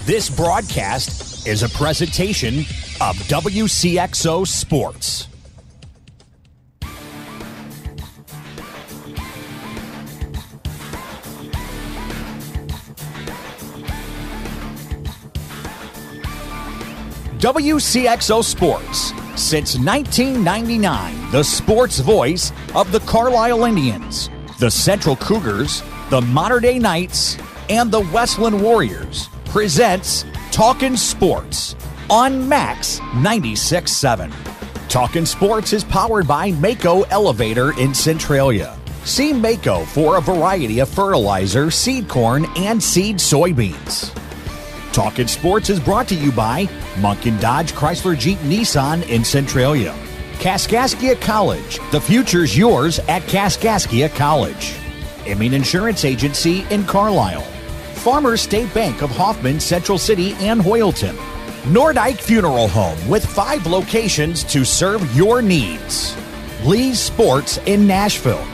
This broadcast is a presentation of Wcxo Sports. Wcxo Sports. Since 1999, the sports voice of the Carlisle Indians, the Central Cougars, the Mater Dei Knights, and the Westland Warriors presents Talkin Sports on Max 96.7. Talkin Sports is powered by Wcxo Elevator in Centralia. See Wcxo for a variety of fertilizer, seed corn, and seed soybeans. Talkin Sports is brought to you by Munkin Dodge Chrysler Jeep Nissan in Centralia. Kaskaskia College. The future's yours at Kaskaskia College. Emin Insurance Agency in Carlisle. Farmers State Bank of Hoffman, Central City, and Hoyleton. Nordyke Funeral Home with 5 locations to serve your needs. Lee's Sports in Nashville.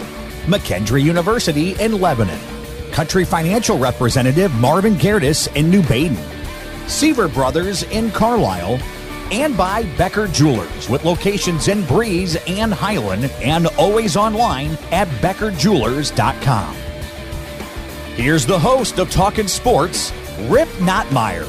McKendree University in Lebanon. Country Financial Representative Marvin Gerdes in New Baden. Seaver Brothers in Carlisle. And by Becker Jewelers with locations in Breeze and Highland and always online at beckerjewelers.com. Here's the host of Talkin Sports, Rip Nottmeyer.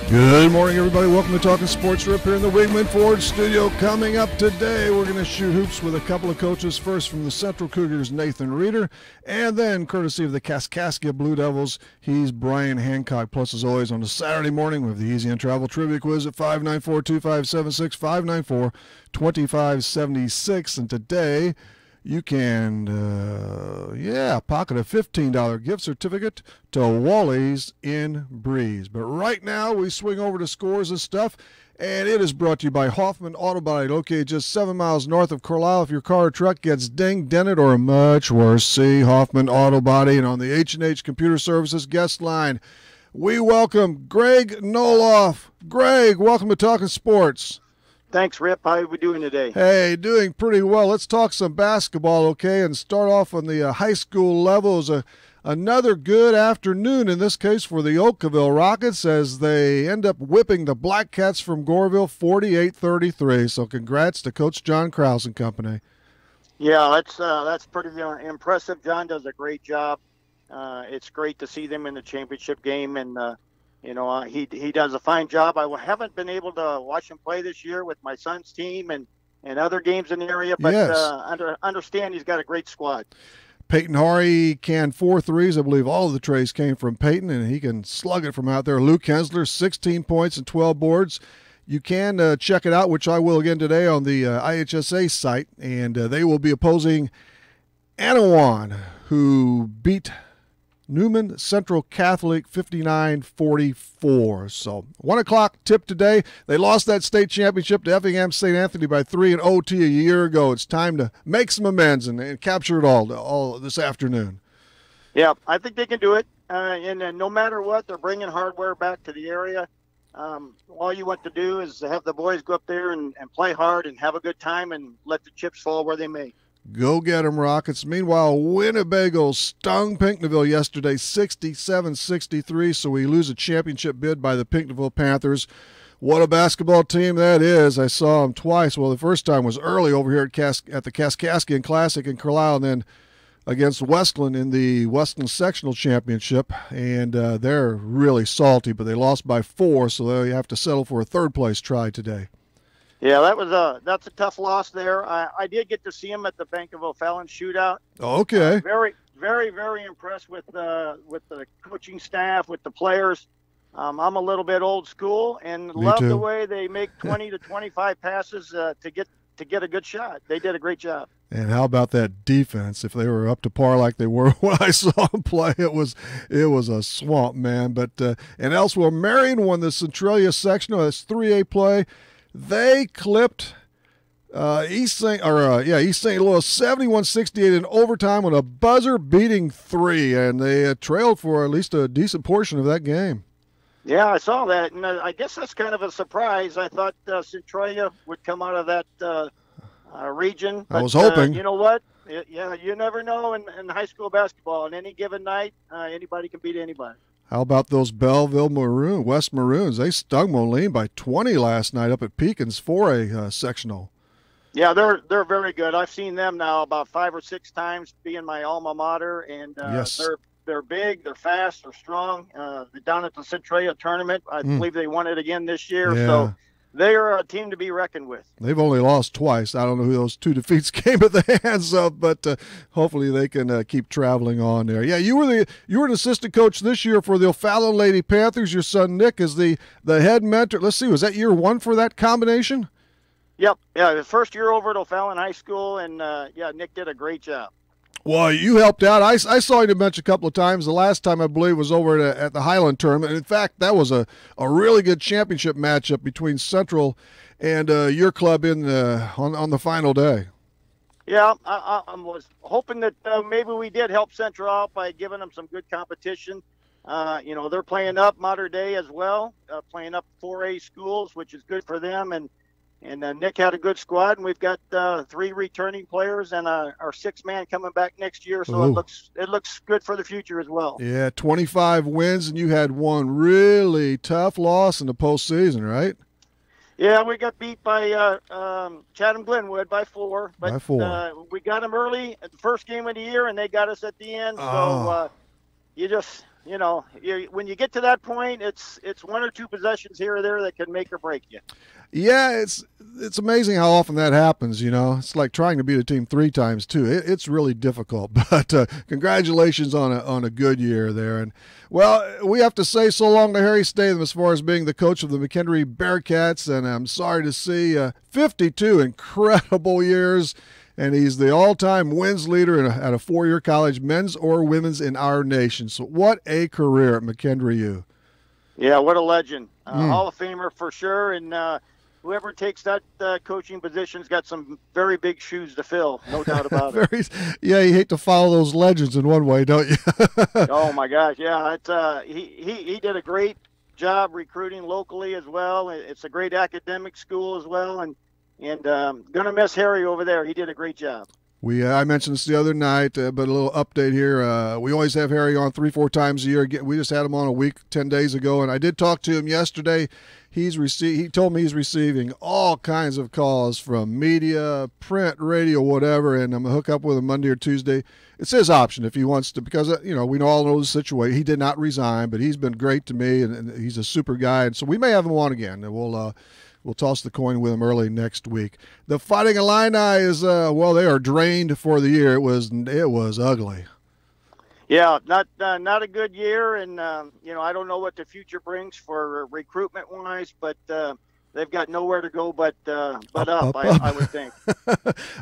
Good morning, everybody. Welcome to Talkin Sports. Rip here in the Wigman Ford studio. Coming up today, we're going to shoot hoops with a couple of coaches. First from the Central Cougars, Nathan Reeder. And then, courtesy of the Kaskaskia Blue Devils, he's Brian Hancock. Plus, as always, on a Saturday morning, we have the Easy on Travel Trivia Quiz at 594-2576, 594-2576. And today, you can, pocket a $15 gift certificate to Wally's in Breeze. But right now, we swing over to scores and stuff, and it is brought to you by Hoffman Auto Body, located just 7 miles north of Carlisle. If your car or truck gets dinged, dented, or much worse, see Hoffman Auto Body. And on the H&H Computer Services guest line, we welcome Greg Noloff. Greg, welcome to Talkin Sports. Thanks, Rip. How are we doing today? Hey, doing pretty well. Let's talk some basketball, okay, and start off on the high school level. It was another good afternoon, in this case, for the Oakville Rockets as they end up whipping the Black Cats from Goreville 48-33. So congrats to Coach John Krause and company. Yeah, that's pretty impressive. John does a great job. It's great to see them in the championship game, and he does a fine job. I haven't been able to watch him play this year with my son's team and other games in the area, but yes. Understand he's got a great squad. Peyton Hari canned 4 threes. I believe all of the trays came from Peyton, and he can slug it from out there. Luke Hensler, 16 points and 12 boards. You can check it out, which I will again today on the IHSA site, and they will be opposing Anawan, who beat Newman Central Catholic 59-44. So 1 o'clock tip today. They lost that state championship to Effingham St. Anthony by 3 in OT a year ago. It's time to make some amends and capture it all this afternoon. Yeah, I think they can do it. And no matter what, they're bringing hardware back to the area. All you want to do is have the boys go up there and play hard and have a good time and let the chips fall where they may. Go get them, Rockets. Meanwhile, Winnebago stung Pinckneyville yesterday 67-63, so we lose a championship bid by the Pinckneyville Panthers. What a basketball team that is. I saw them twice. Well, the first time was early over here at the Kaskaskian Classic in Carlisle, and then against Westland in the Westland Sectional Championship, and they're really salty, but they lost by 4, so they have to settle for a third-place try today. Yeah, that's a tough loss there. I did get to see him at the Bank of O'Fallon shootout. Okay. Very, very, very impressed with the coaching staff, with the players. I'm a little bit old school and love the way they make 20 to 25 passes to get a good shot. They did a great job. And how about that defense? If they were up to par like they were when I saw them play, it was a swamp, man. But and elsewhere, Marion won the Centralia sectional. That's 3A play. They clipped East St. Louis 71-68 in overtime on a buzzer-beating 3, and they trailed for at least a decent portion of that game. Yeah, I saw that, and I guess that's kind of a surprise. I thought Centralia would come out of that region. But, I was hoping. You know what? Yeah, you never know in high school basketball. On any given night, anybody can beat anybody. How about those Belleville West Maroons? They stung Moline by 20 last night up at Pekin's 4A sectional. Yeah, they're very good. I've seen them now about 5 or 6 times, being my alma mater, and yes. they're big, they're fast, they're strong. They're down at the Centralia tournament. I believe they won it again this year. Yeah. So they are a team to be reckoned with. They've only lost twice. I don't know who those 2 defeats came at the hands of, but hopefully they can keep traveling on there. Yeah, you were an assistant coach this year for the O'Fallon Lady Panthers. Your son Nick is the head mentor. Let's see, was that year 1 for that combination? Yep. Yeah, his first year over at O'Fallon High School, and Nick did a great job. Well, you helped out. I saw you mention a couple of times. The last time, I believe, was over at the Highland tournament. And in fact, that was a really good championship matchup between Central and your club on the final day. Yeah, I was hoping that maybe we did help Central out by giving them some good competition. They're playing up modern day as well, playing up 4A schools, which is good for them. And Nick had a good squad, and we've got 3 returning players and our 6th man coming back next year. So it looks good for the future as well. Yeah, 25 wins, and you had one really tough loss in the postseason, right? Yeah, we got beat by Chatham Glenwood by 4. But by 4. We got them early at the first game of the year, and they got us at the end. Oh. So when you get to that point, it's 1 or 2 possessions here or there that can make or break you. Yeah, it's amazing how often that happens. It's like trying to beat a team 3 times too. It's really difficult. But congratulations on a good year there. And well, we have to say so long to Harry Statham as far as being the coach of the McHenry Bearcats, and I'm sorry to see 52 incredible years. And he's the all-time wins leader at a 4-year college, men's or women's, in our nation. So what a career at McHenry U. Yeah, what a legend. Hall of Famer for sure. And whoever takes that coaching position's got some very big shoes to fill, no doubt about it. Yeah, you hate to follow those legends in one way, don't you? Oh, my gosh, yeah. He did a great job recruiting locally as well. It's a great academic school as well, and gonna miss Harry over there. He did a great job. I mentioned this the other night, but a little update here. We always have Harry on 3-4 times a year. We just had him on a week 10 days ago, and I did talk to him yesterday. He told me he's receiving all kinds of calls from media, print, radio, whatever, and I'm gonna hook up with him Monday or Tuesday. It's his option if he wants to, because we all know the situation. He did not resign, but he's been great to me, and he's a super guy, and so we may have him on again, and we'll toss the coin with him early next week. The Fighting Illini is, they are drained for the year. It was ugly. Yeah, not a good year, and I don't know what the future brings for recruitment-wise, but they've got nowhere to go but up. I would think.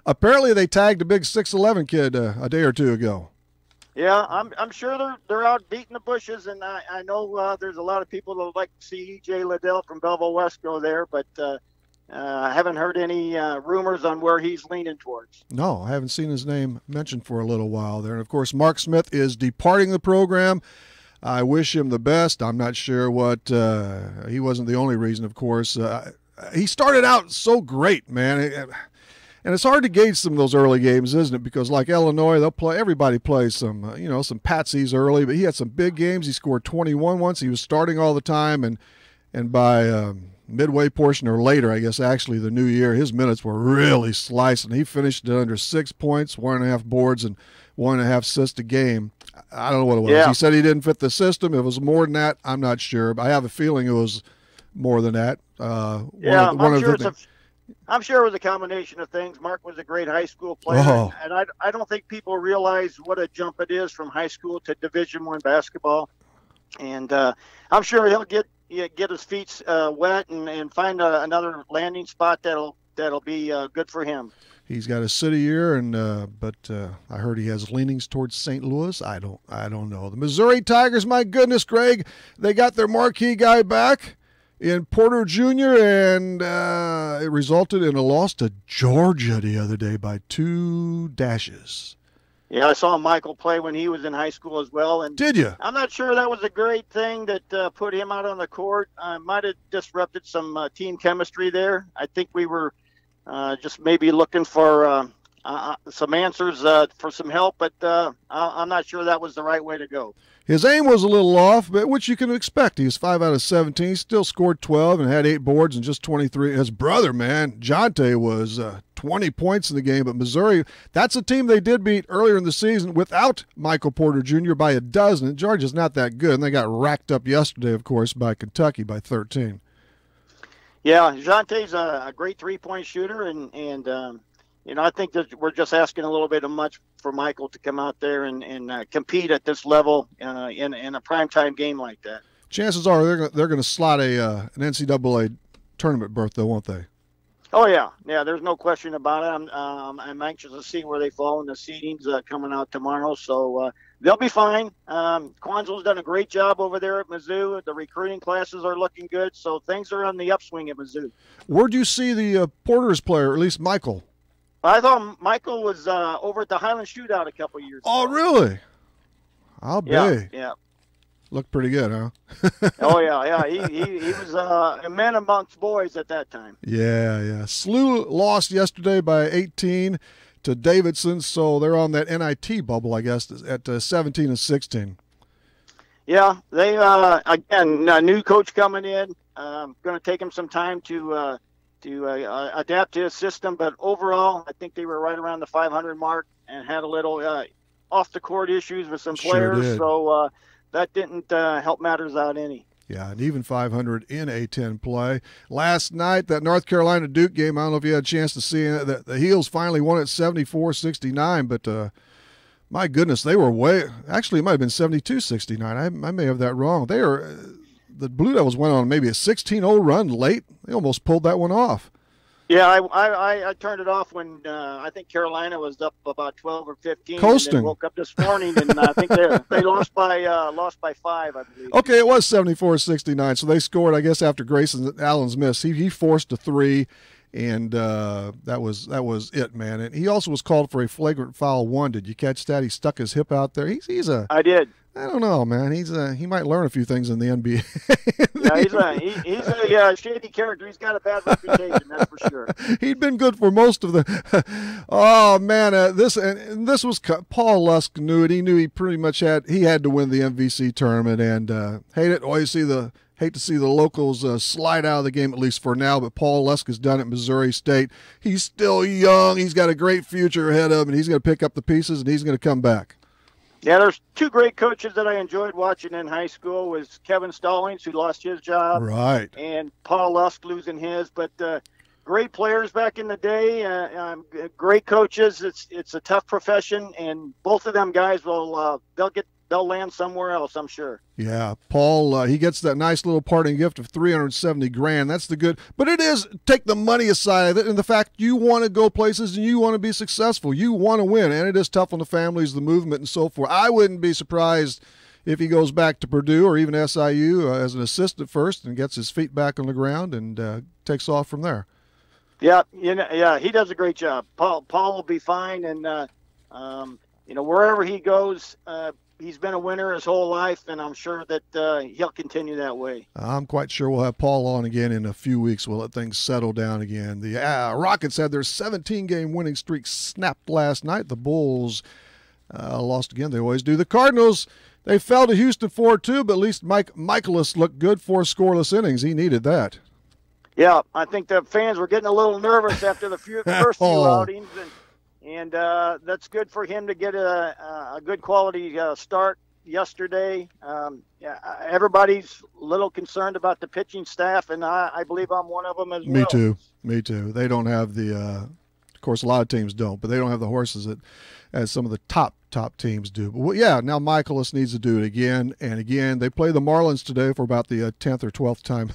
Apparently, they tagged a big 6'11" kid a day or 2 ago. Yeah, I'm sure they're out beating the bushes, and I know there's a lot of people that would like to see E.J. Liddell from Belleville West go there, but I haven't heard any rumors on where he's leaning towards. No, I haven't seen his name mentioned for a little while there. And, of course, Mark Smith is departing the program. I wish him the best. I'm not sure what he wasn't the only reason, of course. He started out so great, man. And it's hard to gauge some of those early games, isn't it? Because like Illinois, everybody plays some patsies early, but he had some big games. He scored 21 once. He was starting all the time, and by midway portion or later, I guess actually the new year, his minutes were really slicing. He finished it under 6 points, 1.5 boards, and 1.5 assists a game. I don't know what it was. Yeah. He said he didn't fit the system. If it was more than that, I'm not sure, but I have a feeling it was more than that. I'm sure it was a combination of things. Mark was a great high school player, and I don't think people realize what a jump it is from high school to Division I basketball. And I'm sure he'll get his feet wet and find another landing spot that'll be good for him. He's got a city year, but I heard he has leanings towards St. Louis. I don't know. The Missouri Tigers, my goodness, Greg, they got their marquee guy back in Porter Jr., and it resulted in a loss to Georgia the other day by 2 dashes. Yeah, I saw Michael play when he was in high school as well. And did you? I'm not sure that was a great thing that put him out on the court. Might have disrupted some team chemistry there. I think we were just maybe looking for some answers for some help, but I'm not sure that was the right way to go. His aim was a little off, but which you can expect. He was 5 out of 17, still scored 12 and had 8 boards and just 23. His brother, man, Jonte, was 20 points in the game. But Missouri, that's a team they did beat earlier in the season without Michael Porter Jr. by 12. And Georgia's not that good, and they got racked up yesterday, of course, by Kentucky by 13. Yeah, Jonte's a great three-point shooter, and I think that we're just asking a little bit of much for Michael to come out there and compete at this level in a primetime game like that. Chances are they're going to slot an NCAA tournament berth, though, won't they? Oh yeah. There's no question about it. I'm anxious to see where they fall in the seedings coming out tomorrow. So they'll be fine. Quanzo's done a great job over there at Mizzou. The recruiting classes are looking good, so things are on the upswing at Mizzou. Where'd you see the Porter's player, or at least Michael? I thought Michael was over at the Highland Shootout a couple years ago. Oh, really? I'll be. Yeah. Looked pretty good, huh? Oh, yeah. He was a man amongst boys at that time. Yeah. SLU lost yesterday by 18 to Davidson, so they're on that NIT bubble, I guess, at 17 and 16. Yeah, they, again, a new coach coming in. Going to take him some time to adapt to his system, but overall, I think they were right around the 500 mark and had a little off-the-court issues with some players, did. So that didn't help matters out any. Yeah, and even 500 in A10 play. Last night, that North Carolina-Duke game, I don't know if you had a chance to see it. The Heels finally won at 74-69, but my goodness, they were actually, it might have been 72-69. I may have that wrong. The Blue Devils went on maybe a 16-0 run late. They almost pulled that one off. Yeah, I turned it off when I think Carolina was up about 12 or 15. Coasting. And then woke up this morning, and I think they lost by 5, I believe. Okay, it was 74-69, so they scored, I guess, after Grayson Allen's miss. He forced a 3, and that was it, man. And he also was called for a flagrant foul 1. Did you catch that? He stuck his hip out there. I did. I don't know, man. He might learn a few things in the NBA. He's a shady character. He's got a bad reputation, that's for sure. He'd been good for most of the. Oh man, this was Paul Lusk knew it. He knew he pretty much had to win the MVC tournament, and hate to see the locals slide out of the game, at least for now. But Paul Lusk has done it at Missouri State. He's still young. He's got a great future ahead of him, and he's going to pick up the pieces, and he's going to come back. Yeah, there's 2 great coaches that I enjoyed watching in high school. Was Kevin Stallings, who lost his job, right, and Paul Lusk losing his. But great players back in the day, great coaches. It's a tough profession, and both of them guys they'll land somewhere else, I'm sure. Yeah, Paul, he gets that nice little parting gift of $370,000. That's the good, but it is, take the money aside of it, and the fact you want to go places and you want to be successful, you want to win, and it is tough on the families, the movement, and so forth. I wouldn't be surprised if he goes back to Purdue or even SIU as an assistant first and gets his feet back on the ground and takes off from there. Yeah, he does a great job. Paul will be fine, and wherever he goes. He's been a winner his whole life, and I'm sure that he'll continue that way. I'm quite sure we'll have Paul on again in a few weeks. We'll let things settle down again. The Rockets had their 17-game winning streak snapped last night. The Bulls lost again. They always do. The Cardinals, they fell to Houston 4-2, but at least Mike Michaelis looked good for scoreless innings. He needed that. Yeah, I think the fans were getting a little nervous after the first few outings, and that's good for him to get a good quality start yesterday. Everybody's a little concerned about the pitching staff, and I believe I'm one of them as well. Me too. They don't have the of course, a lot of teams don't, but they don't have the horses as some of the top teams do. But now Michaelis needs to do it again and again. They play the Marlins today for about the 10th or 12th time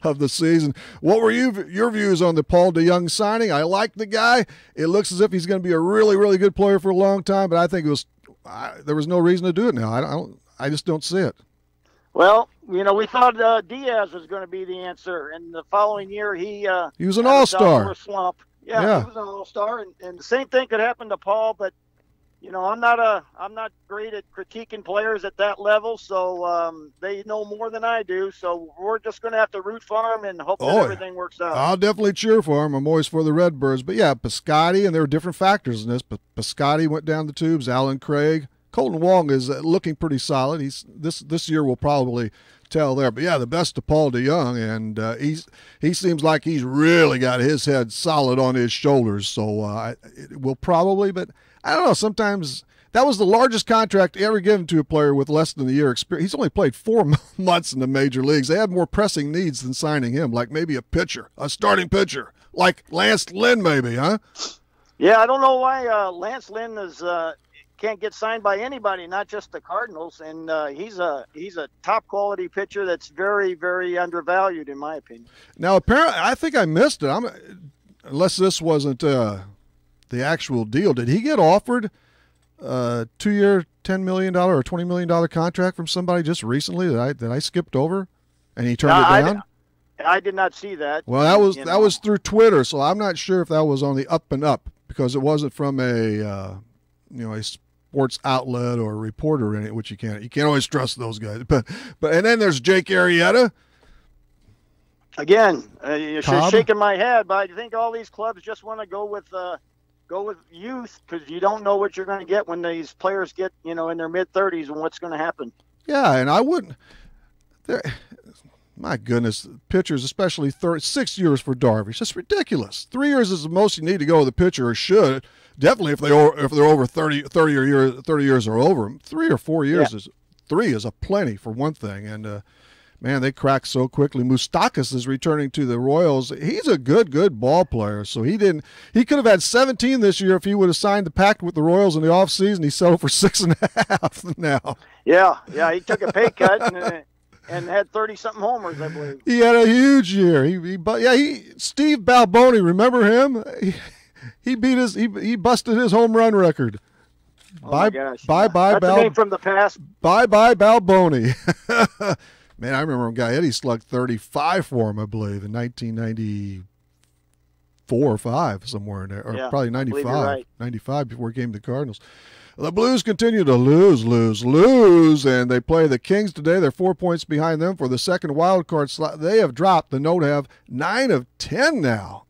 of the season. What were your views on the Paul DeJong signing? I like the guy. It looks as if he's going to be a really, really good player for a long time, but I think there was no reason to do it now. I just don't see it. Well, we thought Diaz was going to be the answer, and the following year he was an all-star. Slump. Yeah, he was an all-star, and the same thing could happen to Paul, but I'm not great at critiquing players at that level, so they know more than I do. So we're just going to have to root for them and hope that everything works out. I'll definitely cheer for them. I'm always for the Redbirds. But yeah, Piscotty, and there are different factors in this. But Piscotty went down the tubes. Alan Craig, Colton Wong is looking pretty solid. This year will probably tell there. But yeah, the best of Paul DeYoung, and he seems like he's really got his head solid on his shoulders. So it will probably, but I don't know. Sometimes that was the largest contract ever given to a player with less than a year experience. He's only played 4 months in the major leagues. They had more pressing needs than signing him, like maybe a starting pitcher, like Lance Lynn, maybe, huh? Yeah, I don't know why Lance Lynn can't get signed by anybody, not just the Cardinals. And he's a top quality pitcher that's very, very undervalued, in my opinion. Now, apparently, I think I missed it. Unless this wasn't the actual deal. Did he get offered a 2-year, $10 million or $20 million contract from somebody just recently that I skipped over, and he turned it down? I did not see that. Well, that was through Twitter, so I'm not sure if that was on the up and up because it wasn't from a sports outlet or a reporter in it, which you can't always trust those guys. But and then there's Jake Arrieta. Again, you're shaking my head, but I think all these clubs just want to go with youth because you don't know what you're going to get when these players get in their mid-30s and what's going to happen. Yeah, and I wouldn't. My goodness, pitchers, especially 6 years for Darvish, just ridiculous. 3 years is the most you need to go with a pitcher, or should definitely if they're over 30 years or over. 3 or 4 years is a plenty for one thing, and. Man, they crack so quickly. Moustakas is returning to the Royals. He's a good ball player. So he could have had 17 this year if he would have signed the pact with the Royals in the offseason. He settled for 6.5 now. Yeah, he took a pay cut and had 30-something homers, I believe. He had a huge year. Steve Balboni, remember him? He busted his home run record. Oh my gosh. Bye, That's a name from the past. Bye, Balboni. Man, I remember a guy, Eddie slugged 35 for him, I believe, in 1994 or 5, somewhere in there, or probably 95, right. 95 before he came to the Cardinals. The Blues continue to lose, and they play the Kings today. They're 4 points behind them for the second wild card slot. They have dropped. The Note have 9 of 10 now.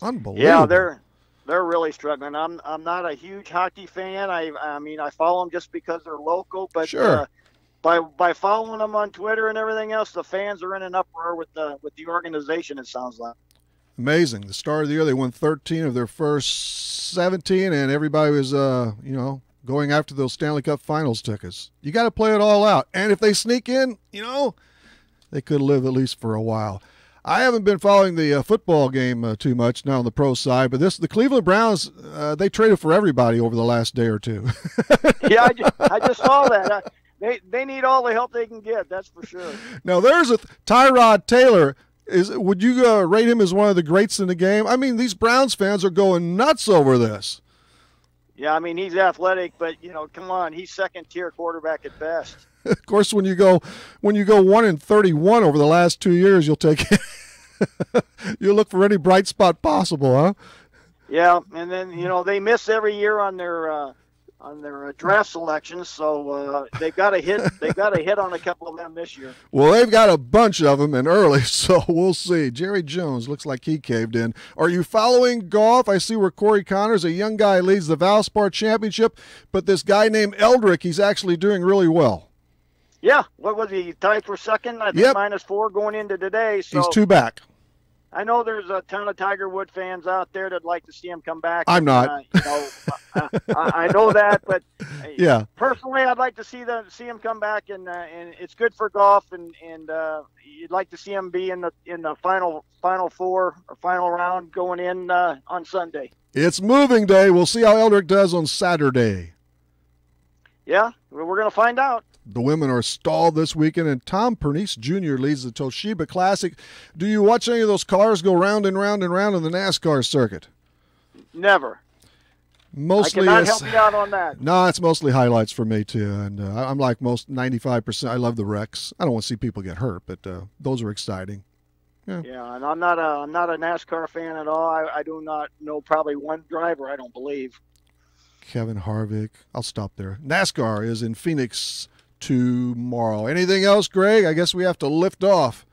Unbelievable. Yeah, they're really struggling. I'm not a huge hockey fan. I mean, I follow them just because they're local, but sure. By following them on Twitter and everything else, the fans are in an uproar with the organization, it sounds like. Amazing. The start of the year, they won 13 of their first 17, and everybody was, going after those Stanley Cup Finals tickets. You got to play it all out. And if they sneak in, they could live at least for a while. I haven't been following the football game too much now on the pro side, but the Cleveland Browns, they traded for everybody over the last day or two. Yeah, I just saw that. They need all the help they can get, that's for sure. Now, there's Tyrod Taylor. Would you rate him as one of the greats in the game? I mean, these Browns fans are going nuts over this. Yeah, I mean, he's athletic, but, come on, he's second-tier quarterback at best. Of course, when you go 1-31 over the last 2 years, you'll take you'll look for any bright spot possible, huh? Yeah, and then, they miss every year on their draft selections, so they got a hit. They got a hit on a couple of them this year. Well, they've got a bunch of them and early, so we'll see. Jerry Jones looks like he caved in. Are you following golf? I see where Corey Connors, a young guy, leads the Valspar Championship, but this guy named Eldrick, he's actually doing really well. Yeah, what was he tied for second? I think -4 going into today. So he's 2 back. I know there's a ton of Tiger Woods fans out there that'd like to see him come back. I'm not. I know that, but yeah, personally, I'd like to see him come back, and it's good for golf, and you'd like to see him be in the final 4 or final round going in on Sunday. It's moving day. We'll see how Eldrick does on Saturday. Yeah, we're going to find out. The women are stalled this weekend, and Tom Pernice Jr. leads the Toshiba Classic. Do you watch any of those cars go round and round and round on the NASCAR circuit? Never. Mostly, I cannot help you out on that. No, it's mostly highlights for me, too. And I'm like most 95%. I love the wrecks. I don't want to see people get hurt, but those are exciting. Yeah, and I'm not a NASCAR fan at all. I do not know probably one driver, I don't believe. Kevin Harvick. I'll stop there. NASCAR is in Phoenix tomorrow. Anything else, Greg? I guess we have to lift off.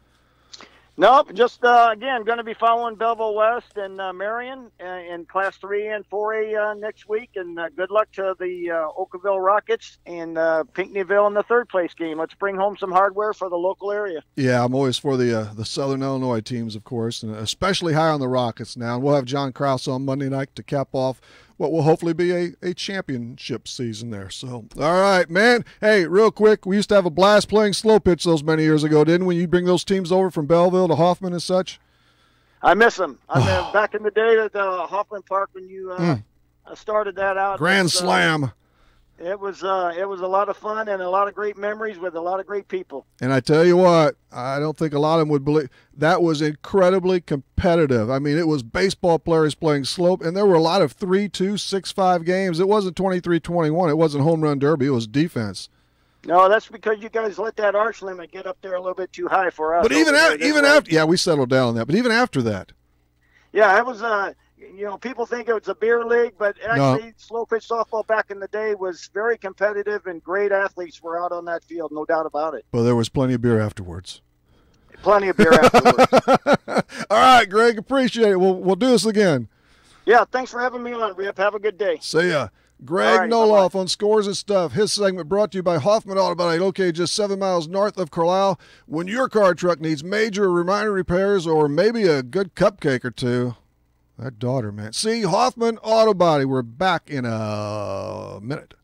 Nope, just again going to be following Belleville West and Marion in Class 3 and 4A next week, and good luck to the Oakville Rockets and Pinckneyville in the third place game. Let's bring home some hardware for the local area. Yeah, I'm always for the Southern Illinois teams, of course, and especially high on the Rockets now. And we'll have John Krause on Monday night to cap off what will hopefully be a championship season there. So, all right, man. Hey, real quick, we used to have a blast playing slow pitch those many years ago, didn't we? You bring those teams over from Belleville to Hoffman and such? I miss them. I mean, back in the day at Hoffman Park when you started that out. Grand Slam. It was a lot of fun and a lot of great memories with a lot of great people. And I tell you what, I don't think a lot of them would believe that was incredibly competitive. I mean, it was baseball players playing slope, and there were a lot of 3-2, 6-5 games. It wasn't 23-21. It wasn't home run derby. It was defense. No, that's because you guys let that arch limit get up there a little bit too high for us. But even after, yeah, we settled down on that. But even after that, yeah, it was. People think it was a beer league, but actually, slow pitch softball back in the day was very competitive, and great athletes were out on that field, no doubt about it. Well, there was plenty of beer afterwards. Plenty of beer afterwards. All right, Greg, appreciate it. We'll do this again. Yeah, thanks for having me on, Rip. Have a good day. See ya. Greg Noloff on Scores and Stuff. His segment brought to you by Hoffman Auto Body, located just 7 miles north of Carlisle. When your car truck needs major or minor repairs or maybe a good cupcake or two, that daughter, man. See, Hoffman Auto Body. We're back in a minute.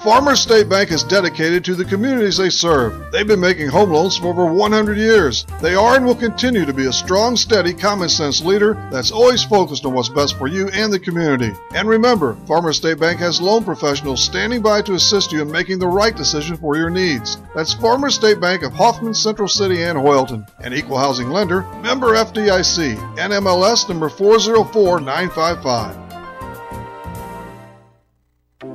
Farmers State Bank is dedicated to the communities they serve. They've been making home loans for over 100 years. They are and will continue to be a strong, steady, common-sense leader that's always focused on what's best for you and the community. And remember, Farmers State Bank has loan professionals standing by to assist you in making the right decision for your needs. That's Farmers State Bank of Hoffman, Central City, and Hoyleton. An equal housing lender, member FDIC, NMLS number 404955.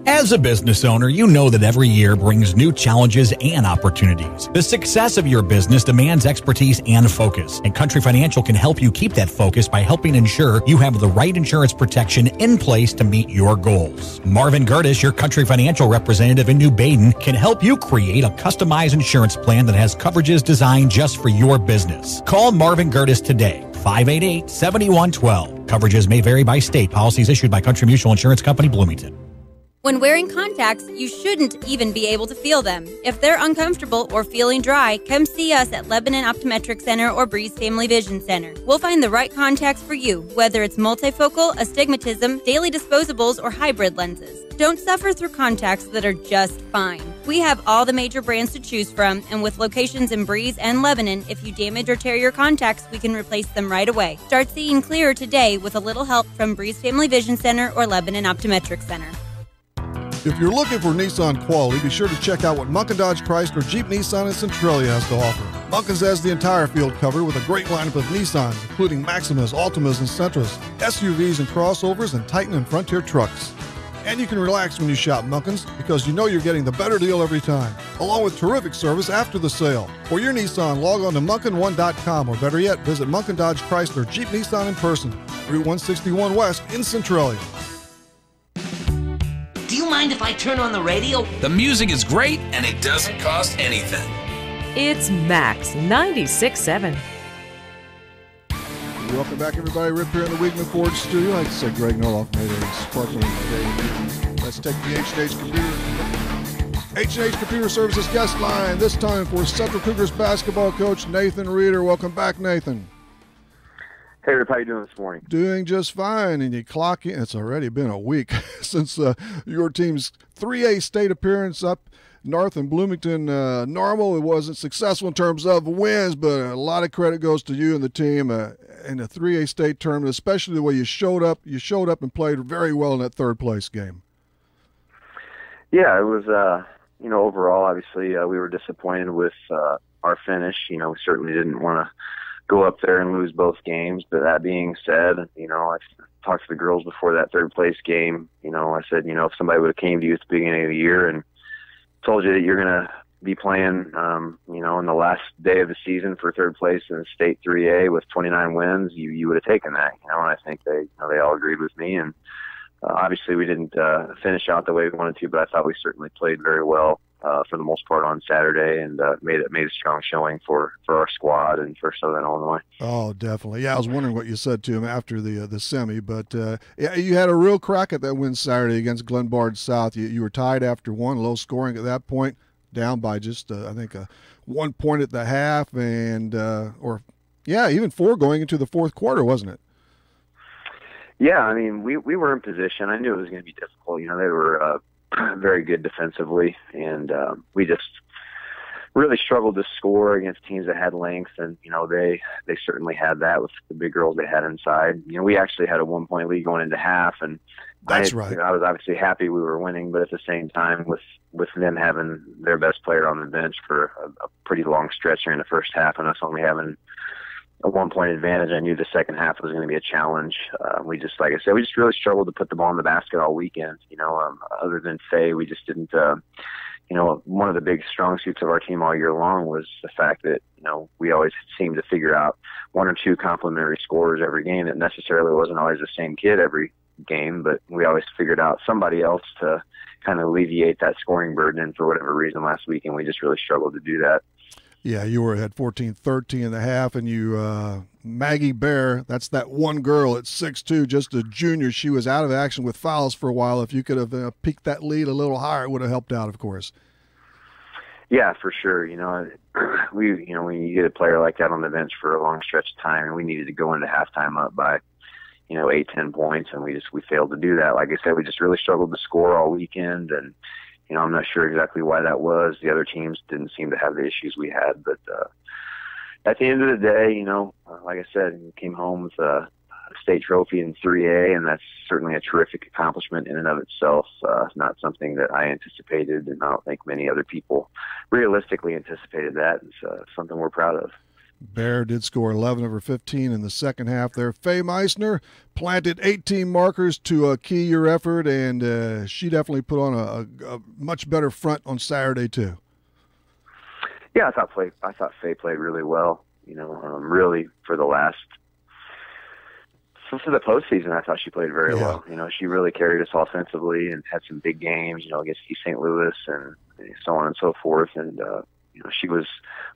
As a business owner, you know that every year brings new challenges and opportunities. The success of your business demands expertise and focus, and Country Financial can help you keep that focus by helping ensure you have the right insurance protection in place to meet your goals. Marvin Gertis, your Country Financial representative in New Baden, can help you create a customized insurance plan that has coverages designed just for your business. Call Marvin Gertis today. 588-7112. Coverages may vary by state. Policies issued by Country Mutual Insurance Company, Bloomington. When wearing contacts, you shouldn't even be able to feel them. If they're uncomfortable or feeling dry, come see us at Lebanon Optometric Center or Breeze Family Vision Center. We'll find the right contacts for you, whether it's multifocal, astigmatism, daily disposables, or hybrid lenses. Don't suffer through contacts that are just fine. We have all the major brands to choose from, and with locations in Breeze and Lebanon, if you damage or tear your contacts, we can replace them right away. Start seeing clearer today with a little help from Breeze Family Vision Center or Lebanon Optometric Center. If you're looking for Nissan quality, be sure to check out what Munkin Dodge Chrysler Jeep Nissan in Centralia has to offer. Munkin's has the entire field covered with a great lineup of Nissans, including Maximas, Altimas, and Sentras, SUVs and crossovers, and Titan and Frontier trucks. And you can relax when you shop Munkin's because you know you're getting the better deal every time, along with terrific service after the sale. For your Nissan, log on to Munkin1.com, or better yet, visit Munkin Dodge Chrysler Jeep Nissan in person, Route 161 West in Centralia. Do you mind if I turn on the radio? The music is great, and it doesn't cost anything. It's Max 96.7. Welcome back, everybody. Rip here in the Weigman Ford studio. Like I said, Greg Noloff made a sparkling day. Let's take the H&H Computer Services guest line, this time for Central Cougars basketball coach Nathan Reeder. Welcome back, Nathan. Hey, Rip, how you doing this morning? Doing just fine, and you clock in. It's already been a week since your team's 3A state appearance up north in Bloomington. Normal, it wasn't successful in terms of wins, but a lot of credit goes to you and the team in the 3A state tournament, especially the way you showed up. You showed up and played very well in that third place game. Yeah, it was, overall, obviously, we were disappointed with our finish. We certainly didn't want to go up there and lose both games. But that being said, I talked to the girls before that third place game. I said, if somebody would have came to you at the beginning of the year and told you that you're going to be playing, in the last day of the season for third place in state 3A with 29 wins, you would have taken that, and I think they all agreed with me. And obviously we didn't finish out the way we wanted to, but I thought we certainly played very well for the most part on Saturday, and made a strong showing for our squad and for Southern Illinois. Oh, definitely. Yeah, I was wondering what you said to him after the semi, but yeah, you had a real crack at that win Saturday against Glenbard South. You were tied after one, low scoring at that point, down by just I think 1 point at the half, and even 4 going into the fourth quarter, wasn't it? Yeah, I mean, we were in position. I knew it was going to be difficult. They were very good defensively, and we just really struggled to score against teams that had length, and they certainly had that with the big girls they had inside. We actually had a 1-point lead going into half, and that's right. I was obviously happy we were winning, but at the same time, with them having their best player on the bench for a pretty long stretch during the first half, and us only having a 1-point advantage, I knew the second half was going to be a challenge. We just, like I said, we just really struggled to put the ball in the basket all weekend. Other than Faye, we just didn't. One of the big strong suits of our team all year long was the fact that we always seemed to figure out 1 or 2 complementary scorers every game. It necessarily wasn't always the same kid every game, but we always figured out somebody else to kind of alleviate that scoring burden. And for whatever reason, last weekend we just really struggled to do that. Yeah, you were at 14-13 in the half, and you, Maggie Bear, that's that one girl at 6'2", just a junior. She was out of action with fouls for a while. If you could have peaked that lead a little higher, it would have helped out, of course. Yeah, for sure. When you get a player like that on the bench for a long stretch of time, and we needed to go into halftime up by, 8-10 points, and we failed to do that. Like I said, we just really struggled to score all weekend, and I'm not sure exactly why that was. The other teams didn't seem to have the issues we had. But at the end of the day, like I said, we came home with a state trophy in 3A, and that's certainly a terrific accomplishment in and of itself. It's not something that I anticipated, and I don't think many other people realistically anticipated that. It's something we're proud of. Bear did score 11 of her 15 in the second half there. Faye Meissner planted 18 markers to key your effort, and she definitely put on a much better front on Saturday too. Yeah, I thought Faye played really well. Really for the last for the postseason, I thought she played very well. She really carried us offensively and had some big games. Against East St. Louis and so on and so forth, and she was,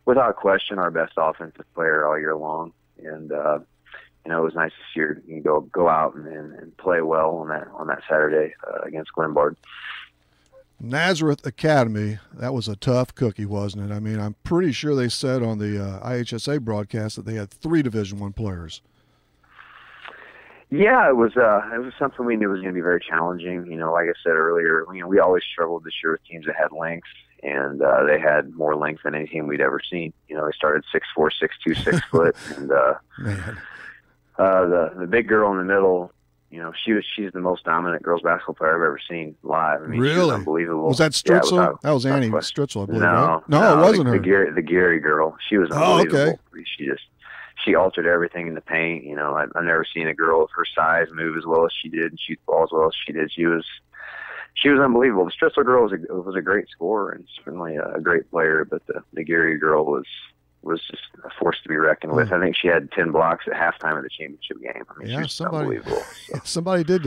without question, our best offensive player all year long. And it was nice to see her go out and play well on that Saturday against Glenbard. Nazareth Academy, that was a tough cookie, wasn't it? I mean, I'm pretty sure they said on the IHSA broadcast that they had 3 Division I players. Yeah, it was something we knew was going to be very challenging. Like I said earlier, we always struggled this year with teams that had length, and they had more length than any team we'd ever seen. They started 6'4", 6'2", 6 foot, and the big girl in the middle, she's the most dominant girls basketball player I've ever seen live. I mean, really? She was unbelievable. Was that Stritzel? Yeah, that was Annie Stritzel, I believe. No, right? No, it wasn't her. The Gary girl. She was unbelievable. Oh, okay. She altered everything in the paint. I've never seen a girl of her size move as well as she did and shoot the ball as well as she did. She was unbelievable. The Stritzel girl was a great scorer and certainly a great player, but the Gary girl was just a force to be reckoned with. I think she had 10 blocks at halftime of the championship game. I mean, she was unbelievable. So. Somebody did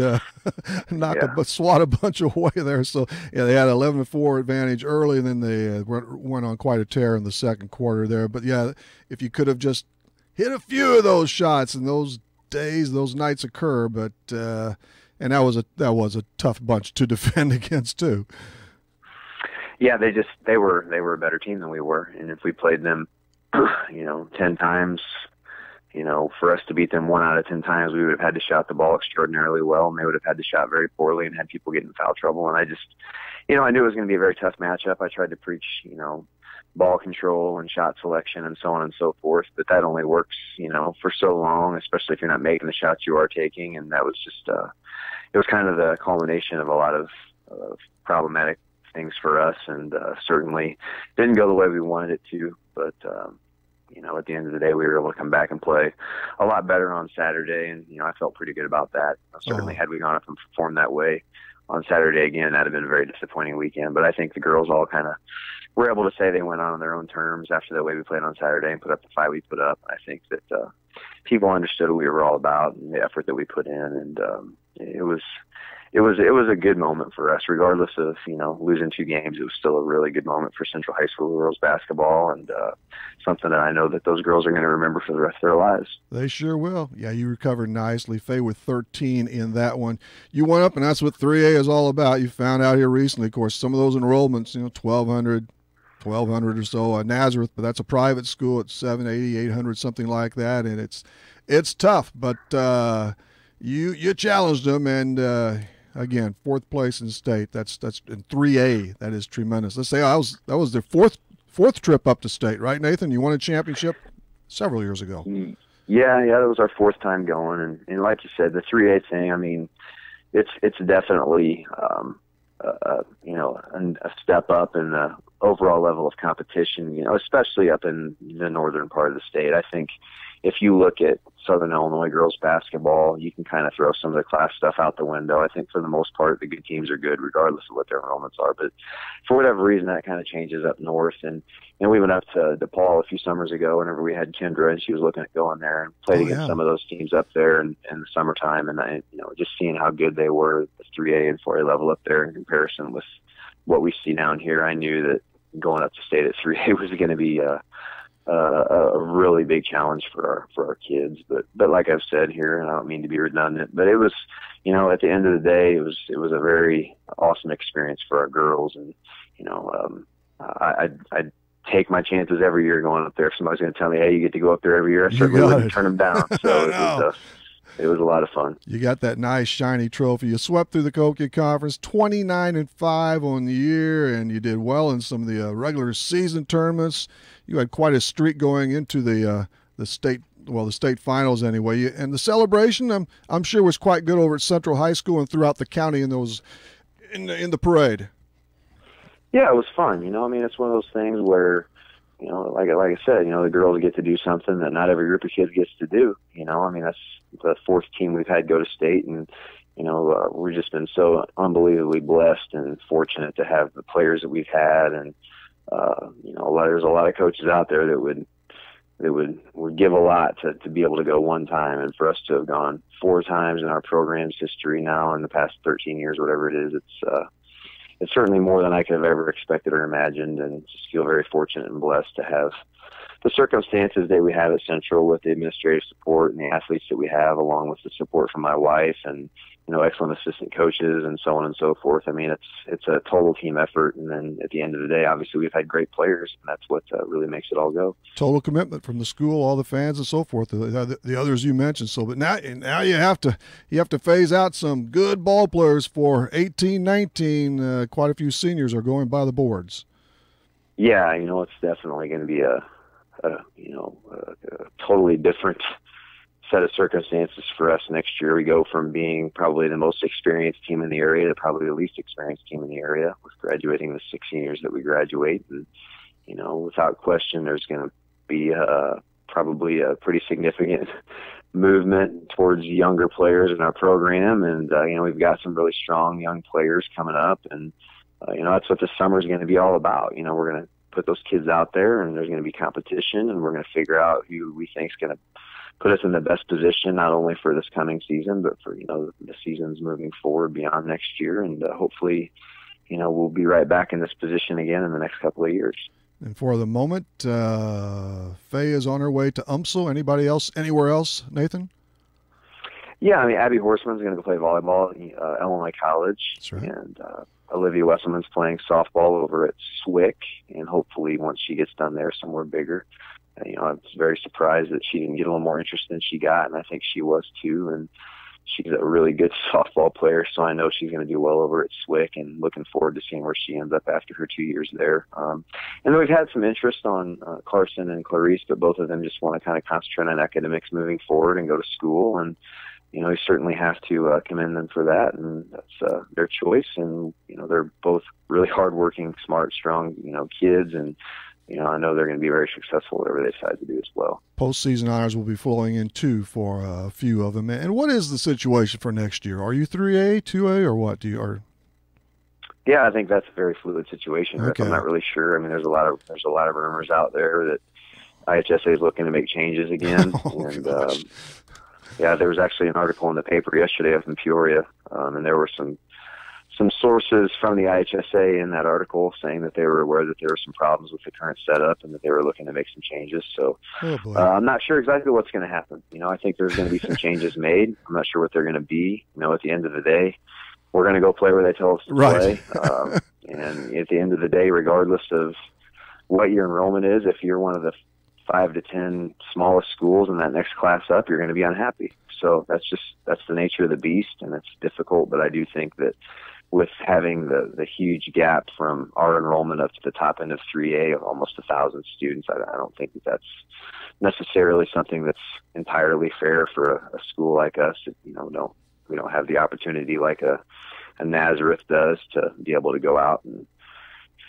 swat a bunch away there. So, they had 11-4 advantage early, and then they went on quite a tear in the second quarter there. But, if you could have just hit a few of those shots, and those nights occur. But and that was a tough bunch to defend against too. Yeah, they were a better team than we were, and if we played them 10 times, for us to beat them 1 out of 10 times, we would have had to shot the ball extraordinarily well, and they would have had to shot very poorly and had people get in foul trouble. And I just, I knew it was going to be a very tough matchup. I tried to preach, ball control and shot selection and so on and so forth, but that only works, for so long, especially if you're not making the shots you are taking. And that was just, it was kind of the culmination of a lot of problematic things for us, and certainly didn't go the way we wanted it to, but at the end of the day, we were able to come back and play a lot better on Saturday, and I felt pretty good about that. Certainly, had we gone up and performed that way on Saturday again, that'd have been a very disappointing weekend. But I think the girls all kind of were able to say they went on their own terms after the way we played on Saturday and put up the fight we put up. I think that people understood what we were all about and the effort that we put in, and it was a good moment for us, regardless of losing 2 games. It was still a really good moment for Central High School girls basketball, and something that I know that those girls are going to remember for the rest of their lives. They sure will. Yeah, you recovered nicely. Faye with 13 in that one. You went up, and that's what 3A is all about. You found out here recently, of course, some of those enrollments, 1,200 or so at Nazareth, but that's a private school. It's 780, 800, something like that, and it's tough. But you challenged them, and again, 4th place in state. That's in 3A. That is tremendous. Let's say that was their fourth trip up to state, right, Nathan? You won a championship several years ago. Yeah, that was our 4th time going, and like you said, the 3A thing. I mean, it's definitely a step up in the overall level of competition, especially up in the northern part of the state. I think if you look at Southern Illinois girls basketball, you can kind of throw some of the class stuff out the window. I think for the most part, the good teams are good regardless of what their enrollments are. But for whatever reason, that kind of changes up north. And we went up to DePaul a few summers ago whenever we had Kendra, and she was looking at going there and played against some of those teams up there in the summertime. And just seeing how good they were at the 3A and 4A level up there in comparison with what we see down here, I knew that going up to state at 3A was going to be a really big challenge for our kids. But like I've said here, and I don't mean to be redundant, but it was, at the end of the day, it was a very awesome experience for our girls. And, I'd take my chances every year going up there. If somebody's going to tell me, hey, you get to go up there every year, I certainly wouldn't turn them down. So it was a lot of fun. You got that nice shiny trophy. You swept through the Kokia Conference, 29-5 on the year, and you did well in some of the regular season tournaments. You had quite a streak going into the state finals anyway. And the celebration, I'm sure, was quite good over at Central High School and throughout the county in the parade. Yeah, it was fun. It's one of those things where, like I said, the girls get to do something that not every group of kids gets to do. That's the 4th team we've had go to state, and we've just been so unbelievably blessed and fortunate to have the players that we've had, and there's a lot of coaches out there that would give a lot to be able to go one time, and for us to have gone 4 times in our program's history now in the past 13 years, whatever it is, it's certainly more than I could have ever expected or imagined, and just feel very fortunate and blessed to have the circumstances that we have at Central with the administrative support and the athletes that we have, along with the support from my wife and, excellent assistant coaches and so on and so forth. It's a total team effort. And then at the end of the day, obviously we've had great players, and that's what really makes it all go. Total commitment from the school, all the fans and so forth, the others you mentioned. So, but now you have to phase out some good ball players for 18-19. Quite a few seniors are going by the boards. Yeah, it's definitely going to be a totally different set of circumstances for us next year. We go from being probably the most experienced team in the area to probably the least experienced team in the area, with graduating the 6 seniors that we graduate. And, without question, there's going to be probably a pretty significant movement towards younger players in our program. And, we've got some really strong young players coming up. And, that's what the summer is going to be all about. We're going to put those kids out there, and there's going to be competition, and we're going to figure out who we think is going to put us in the best position, not only for this coming season, but for, the seasons moving forward beyond next year. And hopefully, we'll be right back in this position again in the next couple of years. And for the moment, Faye is on her way to Wcxo. Anybody else, anywhere else, Nathan? Yeah, Abby Horseman's going to go play volleyball at Illinois College. That's right. And Olivia Wesselman's playing softball over at Wcxo, and hopefully once she gets done there, somewhere bigger. I was very surprised that she didn't get a little more interest than she got, and I think she was too. And she's a really good softball player, so I know she's going to do well over at Wcxo, and looking forward to seeing where she ends up after her 2 years there. And then we've had some interest on Carson and Clarice, but both of them just want to kind of concentrate on academics moving forward and go to school. And we certainly have to commend them for that, and that's their choice. And they're both really hardworking, smart, strong kids, and I know they're going to be very successful whatever they decide to do as well. Postseason honors will be flowing in too for a few of them. And what is the situation for next year? Are you 3A, 2A, or what? Yeah, I think that's a very fluid situation. Okay. I'm not really sure. I mean, there's a lot of rumors out there that IHSA is looking to make changes again. Yeah, there was actually an article in the paper yesterday up in Peoria, and there were some sources from the IHSA in that article saying that they were aware that there were some problems with the current setup and that they were looking to make some changes. So I'm not sure exactly what's going to happen. I think there's going to be some changes made. I'm not sure what they're going to be. At the end of the day, we're going to go play where they tell us to play. And at the end of the day, regardless of what your enrollment is, if you're one of the 5 to 10 smallest schools in that next class up, you're going to be unhappy. So that's the nature of the beast, and it's difficult. But I do think that with having the huge gap from our enrollment up to the top end of 3A of almost 1,000 students, I don't think that's necessarily something that's entirely fair for a school like us. We don't have the opportunity like a Nazareth does to be able to go out and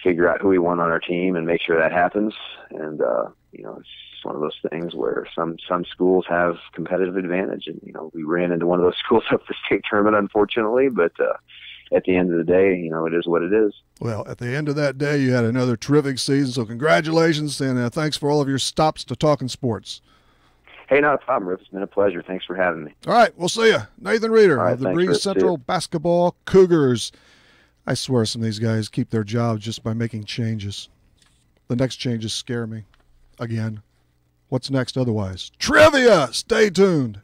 figure out who we want on our team and make sure that happens. And it's just one of those things where some schools have competitive advantage, and we ran into one of those schools up the state tournament, unfortunately. But at the end of the day, it is what it is. Well, at the end of that day, you had another terrific season. So congratulations, and thanks for all of your stops to Talkin' Sports. Hey, not a problem, Rip. It's been a pleasure. Thanks for having me. All right, we'll see you. Nathan Reeder of the Breeze Central Basketball Cougars. I swear some of these guys keep their jobs just by making changes. The next changes scare me. Again. What's next otherwise? Trivia! Stay tuned.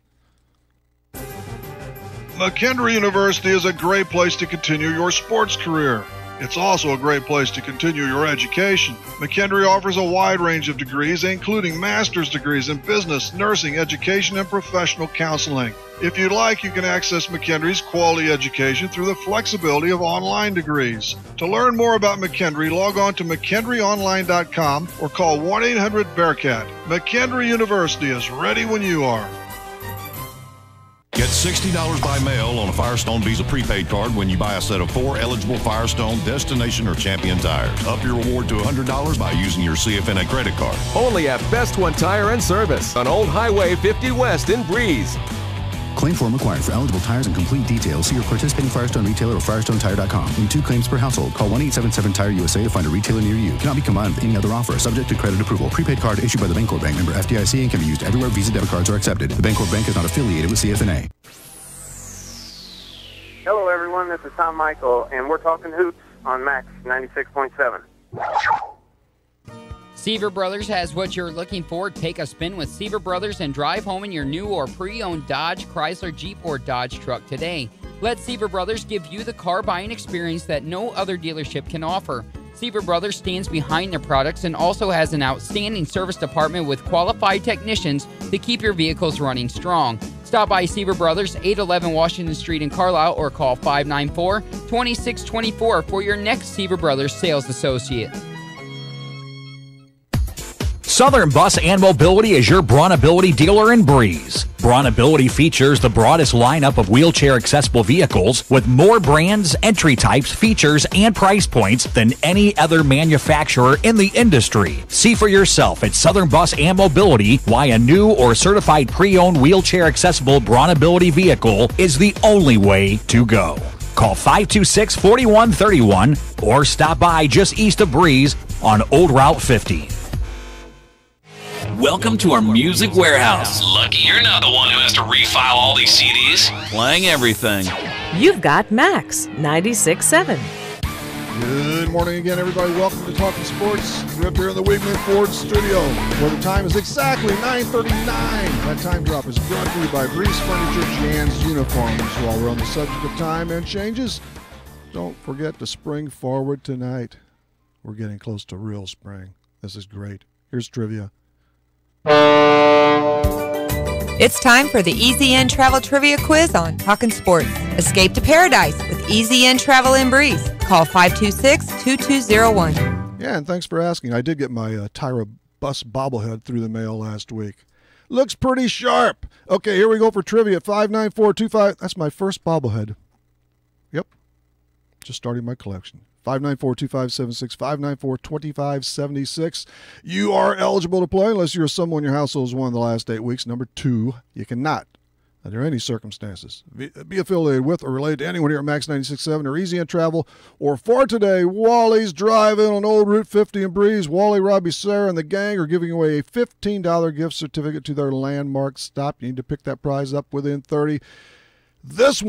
McKendree University is a great place to continue your sports career. It's also a great place to continue your education. McKendree offers a wide range of degrees, including master's degrees in business, nursing, education, and professional counseling. If you'd like, you can access McKendree's quality education through the flexibility of online degrees. To learn more about McKendree, log on to McKendreeOnline.com or call 1-800-BEARCAT. McKendree University is ready when you are. Get $60 by mail on a Firestone Visa prepaid card when you buy a set of 4 eligible Firestone, Destination, or Champion tires. Up your reward to $100 by using your CFNA credit card. Only at Best One Tire and Service on Old Highway 50 West in Breeze. Claim form required for eligible tires and complete details. See your participating Firestone retailer or FirestoneTire.com. In 2 claims per household. Call 1-877-TIRE-USA to find a retailer near you. Cannot be combined with any other offer. Subject to credit approval. Prepaid card issued by the Bancorp Bank, member FDIC, and can be used everywhere Visa debit cards are accepted. The Bancorp Bank is not affiliated with CFNA. Hello, everyone. This is Tom Michael, and we're talking hoops on Max 96.7. Seaver Brothers has what you're looking for. Take a spin with Seaver Brothers and drive home in your new or pre-owned Dodge, Chrysler, Jeep, or Dodge truck today. Let Seaver Brothers give you the car buying experience that no other dealership can offer. Seaver Brothers stands behind their products and also has an outstanding service department with qualified technicians to keep your vehicles running strong. Stop by Seaver Brothers, 811 Washington Street in Carlisle, or call 594-2624 for your next Seaver Brothers sales associate. Southern Bus and Mobility is your Brawnability dealer in Breeze. Brawnability features the broadest lineup of wheelchair-accessible vehicles with more brands, entry types, features, and price points than any other manufacturer in the industry. See for yourself at Southern Bus and Mobility why a new or certified pre-owned wheelchair-accessible Brawnability vehicle is the only way to go. Call 526-4131 or stop by just east of Breeze on Old Route 50. Welcome to our music warehouse. Lucky you're not the one who has to refile all these CDs. Playing everything. You've got Max 96.7. Good morning again, everybody. Welcome to Talkin' Sports. We're up here in the Wigman Ford studio, where the time is exactly 9:39. That time drop is brought to you by Breeze Furniture, Jan's Uniforms. While we're on the subject of time and changes, don't forget to spring forward tonight. We're getting close to real spring. This is great. Here's trivia. It's time for the Easy In Travel Trivia Quiz on Talkin' Sports. Escape to paradise with Easy In Travel in Breeze. Call 526-2201. Yeah, and thanks for asking. I did get my Tyra bus bobblehead through the mail last week. Looks pretty sharp. Okay, here we go for trivia. 59425. That's my first bobblehead. Yep. Just starting my collection. 594-2576, 594-2576. You are eligible to play unless you're someone in your household has won the last 8 weeks. Number 2, you cannot. under any circumstances. Be affiliated with or related to anyone here at Max 96.7 or Easy in Travel. Or for today, Wally's Drive-In on Old Route 50 in Breeze. Wally, Robbie, Sarah, and the gang are giving away a $15 gift certificate to their landmark stop. You need to pick that prize up within 30. This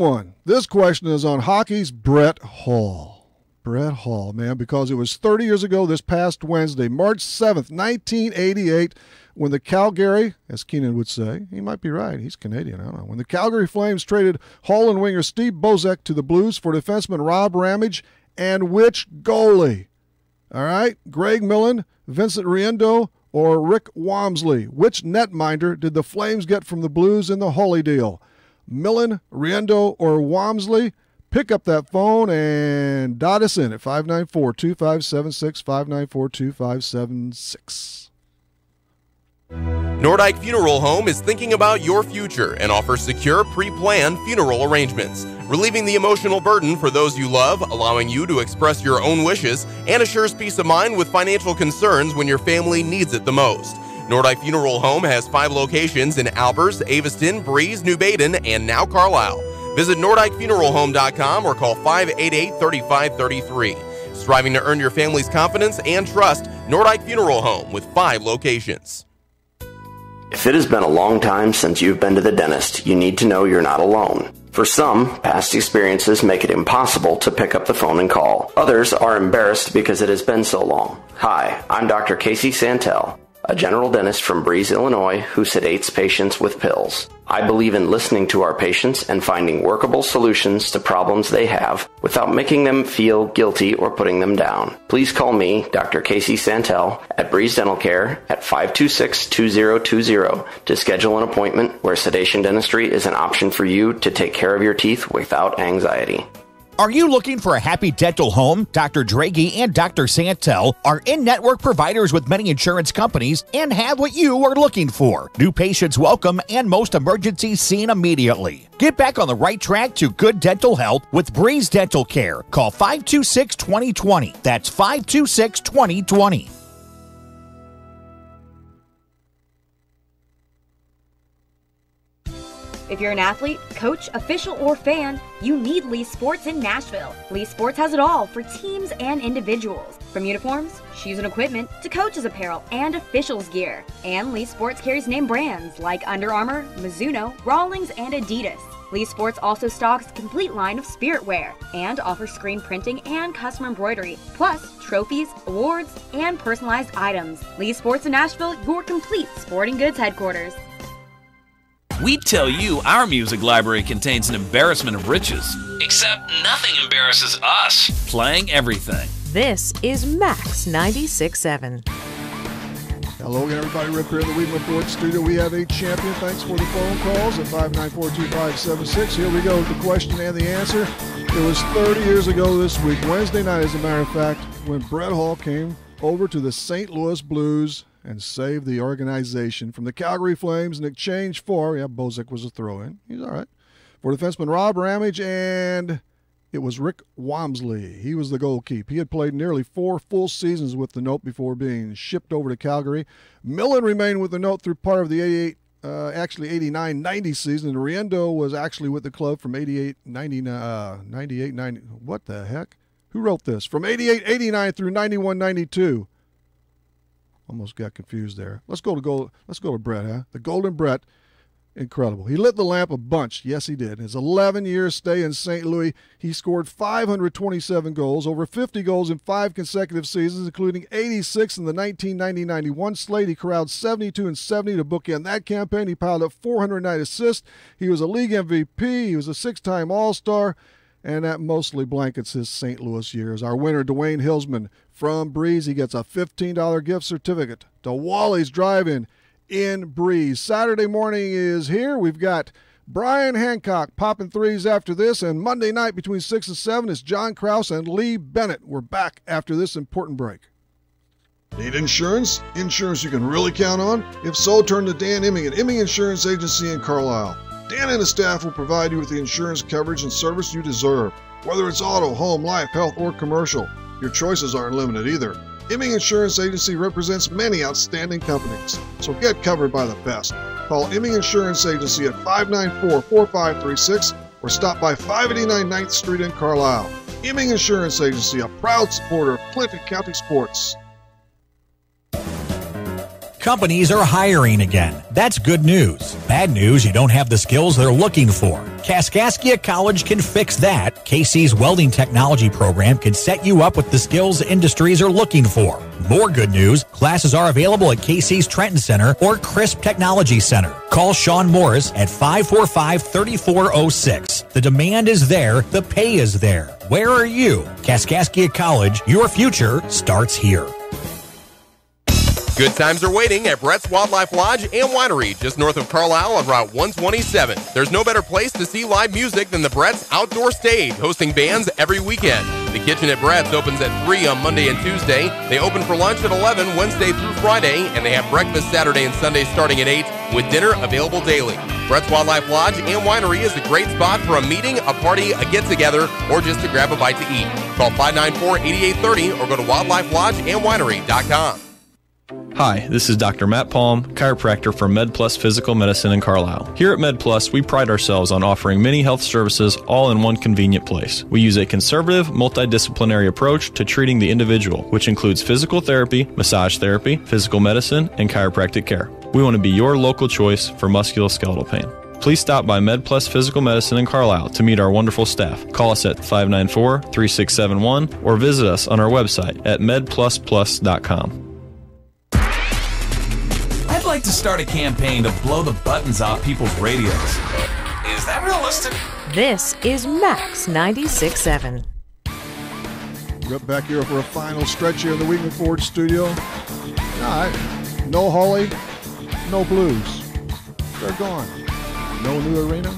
question is on hockey's Brett Hall. Brett Hall, man, because it was 30 years ago this past Wednesday, March 7th, 1988, when the Calgary, as Keenan would say, he might be right, he's Canadian, I don't know, when the Calgary Flames traded Hall and winger Steve Bozek to the Blues for defenseman Rob Ramage, and which goalie? All right, Greg Millen, Vincent Riendo, or Rick Wamsley? Which netminder did the Flames get from the Blues in the Holy deal? Millen, Riendo, or Wamsley? Pick up that phone and dot us in at 594-2576, 594-2576. Nordyke Funeral Home is thinking about your future and offers secure, pre-planned funeral arrangements, relieving the emotional burden for those you love, allowing you to express your own wishes, and assures peace of mind with financial concerns when your family needs it the most. Nordyke Funeral Home has 5 locations in Albers, Aveston, Breeze, New Baden, and now Carlisle. Visit NordykeFuneralHome.com or call 588-3533. Striving to earn your family's confidence and trust, Nordyke Funeral Home with 5 locations. If it has been a long time since you've been to the dentist, you need to know you're not alone. For some, past experiences make it impossible to pick up the phone and call. Others are embarrassed because it has been so long. Hi, I'm Dr. Casey Santel, a general dentist from Breeze, Illinois, who sedates patients with pills. I believe in listening to our patients and finding workable solutions to problems they have without making them feel guilty or putting them down. Please call me, Dr. Casey Santel, at Breeze Dental Care at 526-2020 to schedule an appointment where sedation dentistry is an option for you to take care of your teeth without anxiety. Are you looking for a happy dental home? Dr. Draghi and Dr. Santel are in-network providers with many insurance companies and have what you are looking for. New patients welcome and most emergencies seen immediately. Get back on the right track to good dental health with Breeze Dental Care. Call 526-2020. That's 526-2020. If you're an athlete, coach, official, or fan, you need Lee Sports in Nashville. Lee Sports has it all for teams and individuals. From uniforms, shoes and equipment, to coaches apparel and officials gear. And Lee Sports carries name brands like Under Armour, Mizuno, Rawlings, and Adidas. Lee Sports also stocks a complete line of spirit wear and offers screen printing and custom embroidery, plus trophies, awards, and personalized items. Lee Sports in Nashville, your complete sporting goods headquarters. We tell you our music library contains an embarrassment of riches. Except nothing embarrasses us. Playing everything. This is Max 96.7. Hello again, everybody. Rip here in the Weedman Ford Studio. We have a champion. Thanks for the phone calls at 594-2576. Here we go with the question and the answer. It was 30 years ago this week, Wednesday night, as a matter of fact, when Brett Hall came over to the St. Louis Blues and saved the organization from the Calgary Flames in exchange for, Bozek was a throw-in. He's all right. For defenseman Rob Ramage, and it was Rick Wamsley. He was the goalkeeper. He had played nearly 4 full seasons with the Note before being shipped over to Calgary. Millen remained with the Note through part of the 89-90 season, and Riendo was actually with the club from 98-90. What the heck? Who wrote this? From 88-89 through 91-92. Almost got confused there. Let's go to Brett, huh? The Golden Brett, incredible. He lit the lamp a bunch. Yes, he did. In his 11-year stay in St. Louis, he scored 527 goals, over 50 goals in 5 consecutive seasons, including 86 in the 1990-91 slate. He corralled 72 and 70 to bookend that campaign. He piled up 409 assists. He was a league MVP. He was a 6-time All-Star. And that mostly blankets his St. Louis years. Our winner, Dwayne Hillsman from Breeze, he gets a $15 gift certificate to Wally's Drive-In in Breeze. Saturday morning is here. We've got Brian Hancock popping threes after this, and Monday night between 6 and 7 is John Krause and Lee Bennett. We're back after this important break. Need insurance? Insurance you can really count on? If so, turn to Dan Imming at Imming Insurance Agency in Carlisle. Dan and his staff will provide you with the insurance coverage and service you deserve. Whether it's auto, home, life, health, or commercial, your choices aren't limited either. Imming Insurance Agency represents many outstanding companies, so get covered by the best. Call Emming Insurance Agency at 594-4536 or stop by 589 9th Street in Carlisle. Emming Insurance Agency, a proud supporter of Clinton County sports. Companies are hiring again. That's good news. Bad news, you don't have the skills they're looking for. Kaskaskia College can fix that. KC's welding technology program can set you up with the skills industries are looking for. More good news, classes are available at KC's Trenton Center or Crisp Technology Center. Call Sean Morris at 545-3406. The demand is there, the pay is there. Where are you? Kaskaskia College, your future starts here. Good times are waiting at Brett's Wildlife Lodge and Winery, just north of Carlisle on Route 127. There's no better place to see live music than the Brett's Outdoor Stage, hosting bands every weekend. The kitchen at Brett's opens at 3 on Monday and Tuesday. They open for lunch at 11 Wednesday through Friday, and they have breakfast Saturday and Sunday starting at 8, with dinner available daily. Brett's Wildlife Lodge and Winery is a great spot for a meeting, a party, a get-together, or just to grab a bite to eat. Call 594-8830 or go to wildlifelodgeandwinery.com. Hi, this is Dr. Matt Palm, chiropractor for MedPlus Physical Medicine in Carlisle. Here at MedPlus, we pride ourselves on offering many health services all in one convenient place. We use a conservative, multidisciplinary approach to treating the individual, which includes physical therapy, massage therapy, physical medicine, and chiropractic care. We want to be your local choice for musculoskeletal pain. Please stop by MedPlus Physical Medicine in Carlisle to meet our wonderful staff. Call us at 594-3671 or visit us on our website at medplusplus.com. I'd like to start a campaign to blow the buttons off people's radios. Is that realistic? This is Max 96.7. We're up back here for a final stretch here in the Wheaton Ford studio. No Holly, no Blues. They're gone. No new arena.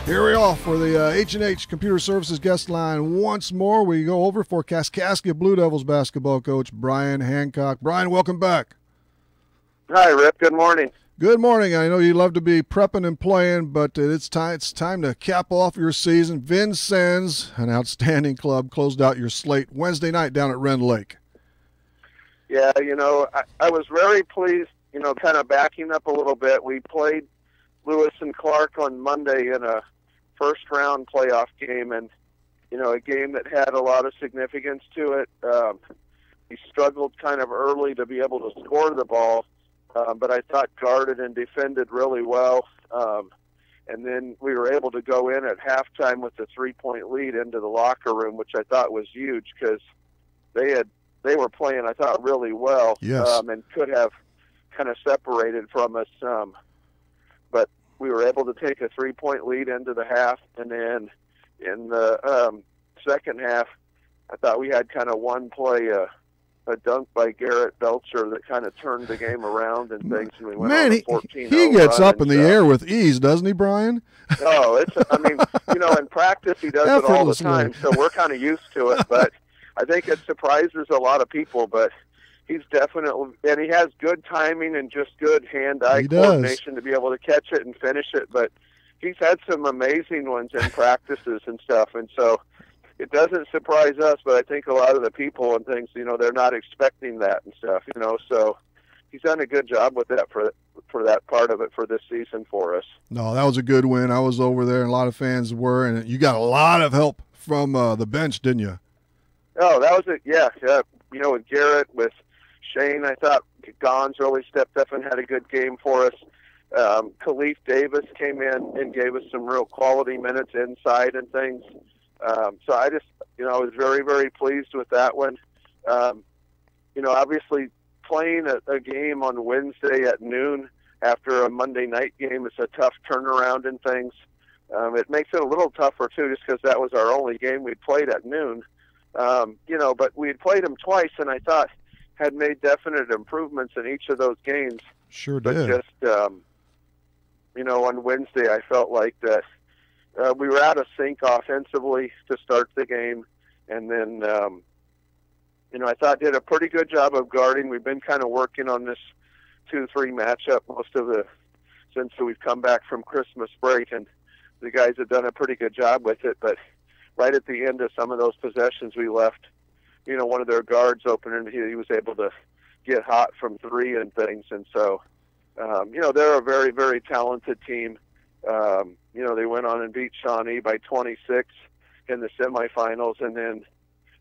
Here we are for the H&H Computer Services guest line once more. We go over for Kaskaskia Blue Devils basketball coach Brian Hancock. Brian, welcome back. Hi, Rip. Good morning. Good morning. I know you love to be prepping and playing, but it's time to cap off your season. Vincennes, an outstanding club, closed out your slate Wednesday night down at Rend Lake. Yeah, I was very pleased, kind of backing up a little bit. We played Lewis and Clark on Monday in a first-round playoff game, and, a game that had a lot of significance to it. We struggled kind of early to be able to score the ball. But I thought guarded and defended really well. And then we were able to go in at halftime with a 3-point lead into the locker room, which I thought was huge because they were playing, I thought, really well. Yes. And could have kind of separated from us. But we were able to take a 3-point lead into the half. And then in the second half, I thought we had kind of one play, a dunk by Garrett Belcher that kind of turned the game around and things. And we went on a 14-0 he gets run up in the air with ease, doesn't he, Brian? Oh, in practice he does it all the time, so we're kind of used to it. But I think it surprises a lot of people. But he's definitely, and he has good timing and just good hand-eye coordination to be able to catch it and finish it. But he's had some amazing ones in practices and stuff, and so it doesn't surprise us, but I think a lot of the people and things, they're not expecting that and stuff, so he's done a good job with that for that part of it for this season for us. No, that was a good win. I was over there, and a lot of fans were, and you got a lot of help from the bench, didn't you? Oh, that was it. Yeah. With Garrett, with Shane, I thought Gons really stepped up and had a good game for us. Khalif Davis came in and gave us some real quality minutes inside and things. So I just, I was very, very pleased with that one. Obviously playing a game on Wednesday at noon after a Monday night game is a tough turnaround and things. It makes it a little tougher too, just because that was our only game we'd played at noon. But we had played them twice, and I thought had made definite improvements in each of those games. Sure did. But just, on Wednesday I felt like that we were out of sync offensively to start the game, and then, I thought did a pretty good job of guarding. We've been kind of working on this 2-3 matchup since we've come back from Christmas break, and the guys have done a pretty good job with it. But right at the end of some of those possessions, we left, one of their guards open, and he was able to get hot from three and things, and so they're a very, very talented team. They went on and beat Shawnee by 26 in the semifinals, and then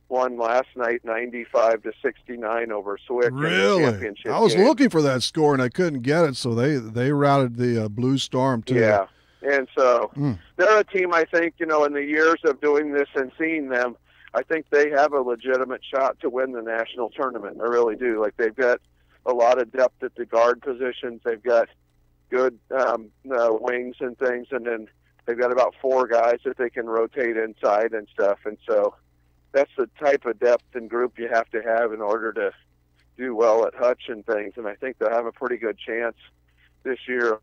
won last night 95-69 over Wcxo in the Really? championship I was game. looking for that score and I couldn't get it, so they routed the Blue Storm too. Yeah, and so they're a team, I think, in the years of doing this and seeing them, I think they have a legitimate shot to win the national tournament. I really do. Like, they've got a lot of depth at the guard positions. They've got good wings and things, and then they've got about 4 guys that they can rotate inside and stuff. And so that's the type of depth and group you have to have in order to do well at Hutch and things. And I think they'll have a pretty good chance this year.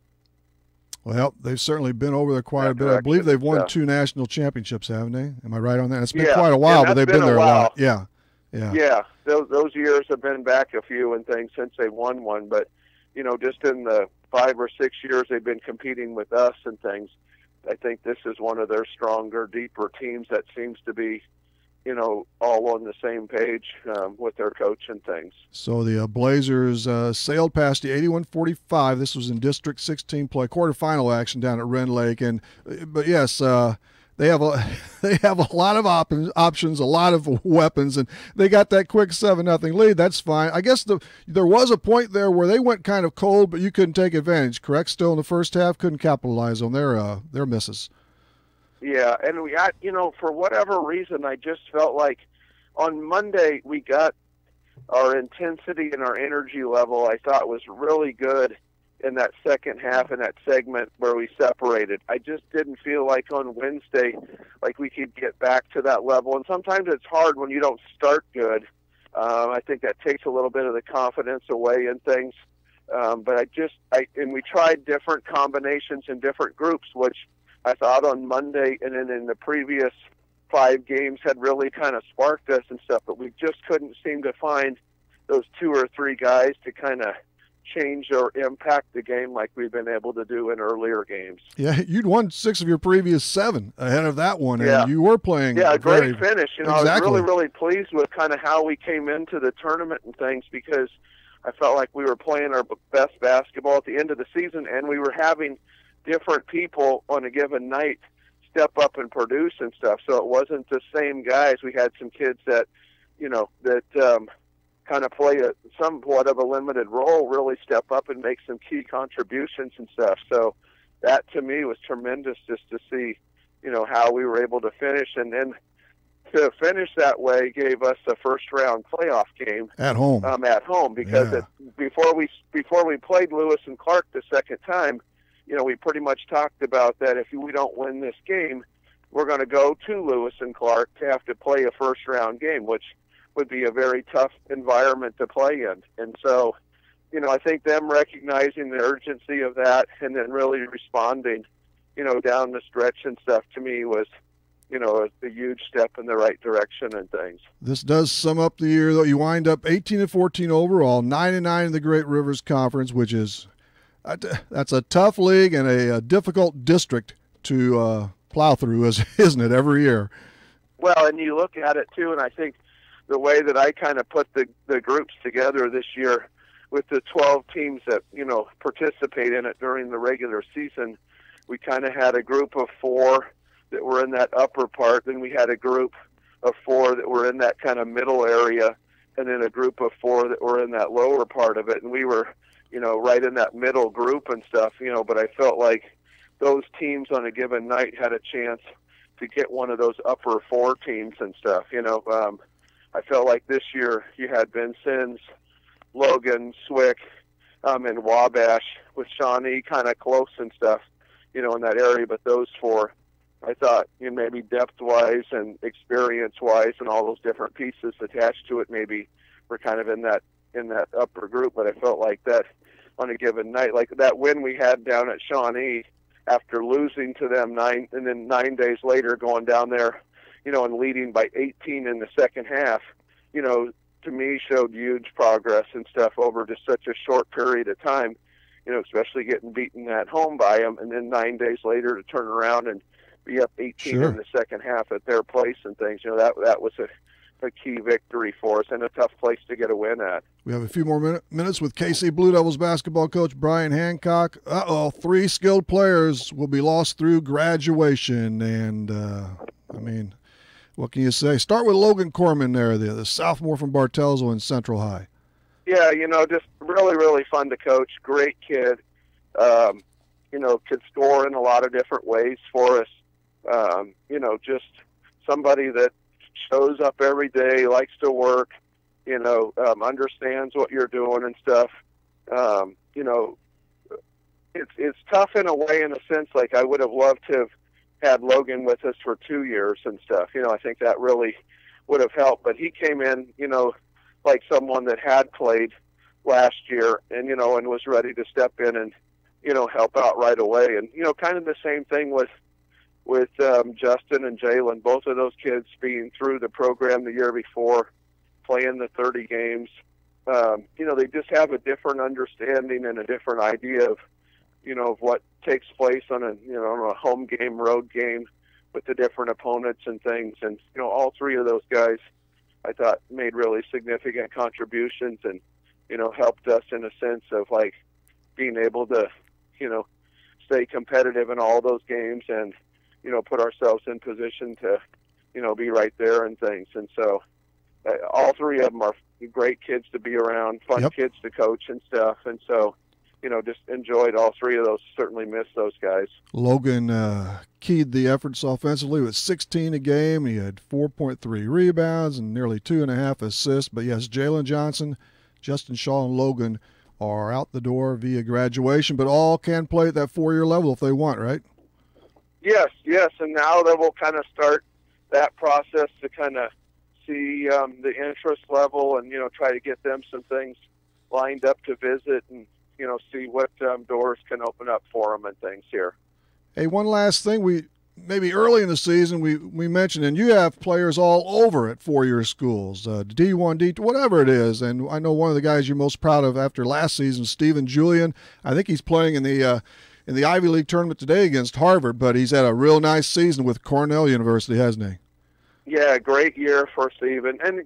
Well, they've certainly been over there quite a bit. I believe they've won 2 national championships, haven't they? Am I right on that? It's been quite a while, but they've been there a lot. Yeah. Yeah, those years have been back a few and things since they won one. But, just in the 5 or 6 years they've been competing with us and things, I think this is one of their stronger, deeper teams that seems to be, all on the same page with their coach and things. So the Blazers sailed past the 81-45. This was in District 16 play, quarterfinal action down at Wren Lake. But yes, they have a lot of options, a lot of weapons, and they got that quick 7-0 lead. That's fine. I guess there was a point there where they went kind of cold, but you couldn't take advantage. Correct? Still in the first half, couldn't capitalize on their misses. Yeah, and we got, for whatever reason, I just felt like on Monday we got our intensity and our energy level, I thought, was really good in that second half in that segment where we separated. I just didn't feel like on Wednesday like we could get back to that level. And sometimes it's hard when you don't start good. I think that takes a little bit of the confidence away in things. But we tried different combinations in different groups, which I thought on Monday and then in the previous 5 games had really kind of sparked us and stuff, but we just couldn't seem to find those 2 or 3 guys to kind of change or impact the game like we've been able to do in earlier games. Yeah, you'd won 6 of your previous 7 ahead of that one, and you were playing. Yeah, a great finish. Exactly. I was really, really pleased with kind of how we came into the tournament and things, because I felt like we were playing our best basketball at the end of the season, and we were having different people on a given night step up and produce and stuff. So it wasn't the same guys. We had some kids that, kind of play somewhat of a limited role, really step up and make some key contributions and stuff. So that to me was tremendous, just to see, how we were able to finish. And then to finish that way gave us a first round playoff game at home. Because before we played Lewis and Clark the second time, we pretty much talked about that if we don't win this game, we're going to go to Lewis and Clark to have to play a first-round game, which would be a very tough environment to play in. And so, I think them recognizing the urgency of that and then really responding, down the stretch and stuff, to me was, a huge step in the right direction and things. This does sum up the year, though. You wind up 18-14 overall, 9-9 in the Great Rivers Conference, which is that's a tough league and a difficult district to plow through, isn't it, every year? Well, and you look at it, too, and I think the way that I kind of put the groups together this year with the 12 teams that, participate in it during the regular season, we kind of had a group of 4 that were in that upper part, then we had a group of 4 that were in that kind of middle area, and then a group of 4 that were in that lower part of it, and we were right in that middle group and stuff, but I felt like those teams on a given night had a chance to get one of those upper 4 teams and stuff, I felt like this year you had Vincennes, Logan, Wcxo, and Wabash with Shawnee kind of close and stuff, in that area, but those 4, I thought, maybe depth-wise and experience-wise and all those different pieces attached to it maybe were kind of in that upper group, but I felt like that on a given night, like that win we had down at Shawnee after losing to them 9 days later, going down there, and leading by 18 in the second half, to me showed huge progress and stuff over just such a short period of time, especially getting beaten at home by them, and then 9 days later to turn around and be up 18 in the second half at their place and things. That was a a key victory for us and a tough place to get a win at. We have a few more minutes with KC Blue Devils basketball coach Brian Hancock. 3 skilled players will be lost through graduation, and what can you say? Start with Logan Corman there, the sophomore from Bartelso in Central High. Yeah, just really, really fun to coach. Great kid. Could score in a lot of different ways for us. Just somebody that shows up every day, likes to work, understands what you're doing and stuff. It's tough in a way, in a sense, like I would have loved to have had Logan with us for 2 years and stuff. I think that really would have helped. But he came in, like someone that had played last year and, and was ready to step in and, help out right away. And, kind of the same thing with Justin and Jalen, both of those kids being through the program the year before, playing the 30 games. They just have a different understanding and a different idea of, of what takes place on a home game, road game with the different opponents and things. And, all 3 of those guys, I thought, made really significant contributions and, helped us in a sense of like being able to, stay competitive in all those games and, put ourselves in position to, be right there and things. And so all 3 of them are great kids to be around, fun kids to coach and stuff. And so, just enjoyed all 3 of those. Certainly miss those guys. Logan keyed the efforts offensively with 16 a game. He had 4.3 rebounds and nearly 2.5 assists. But yes, Jalen Johnson, Justin Shaw, and Logan are out the door via graduation, but all can play at that 4-year level if they want, right? Yes. And now that we'll kind of start that process to kind of see the interest level and, try to get them some things lined up to visit and, see what doors can open up for them and things here. Hey, one last thing. Maybe early in the season we mentioned, and you have players all over at 4-year schools, D1, D2, whatever it is. And I know one of the guys you're most proud of after last season, Stephen Julian. I think he's playing in the Ivy League tournament today against Harvard, but he's had a real nice season with Cornell University, hasn't he? Yeah, great year for Stephen. And,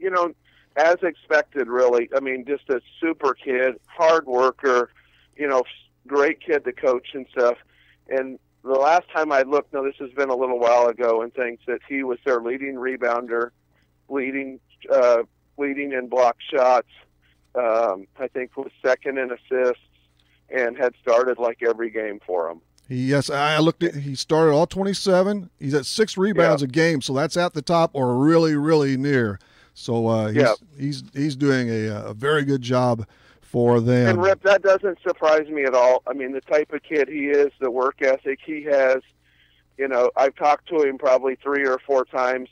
as expected, really. I mean, just a super kid, hard worker, great kid to coach and stuff. And the last time I looked, this has been a little while ago, and things that he was their leading rebounder, leading in block shots, I think was second in assists, and had started like every game for him. Yes, I looked at. He started all 27. He's at 6 rebounds a game, so that's at the top or really, really near. So he's doing a very good job for them. And Rip, that doesn't surprise me at all. I mean, the type of kid he is, the work ethic he has. I've talked to him probably 3 or 4 times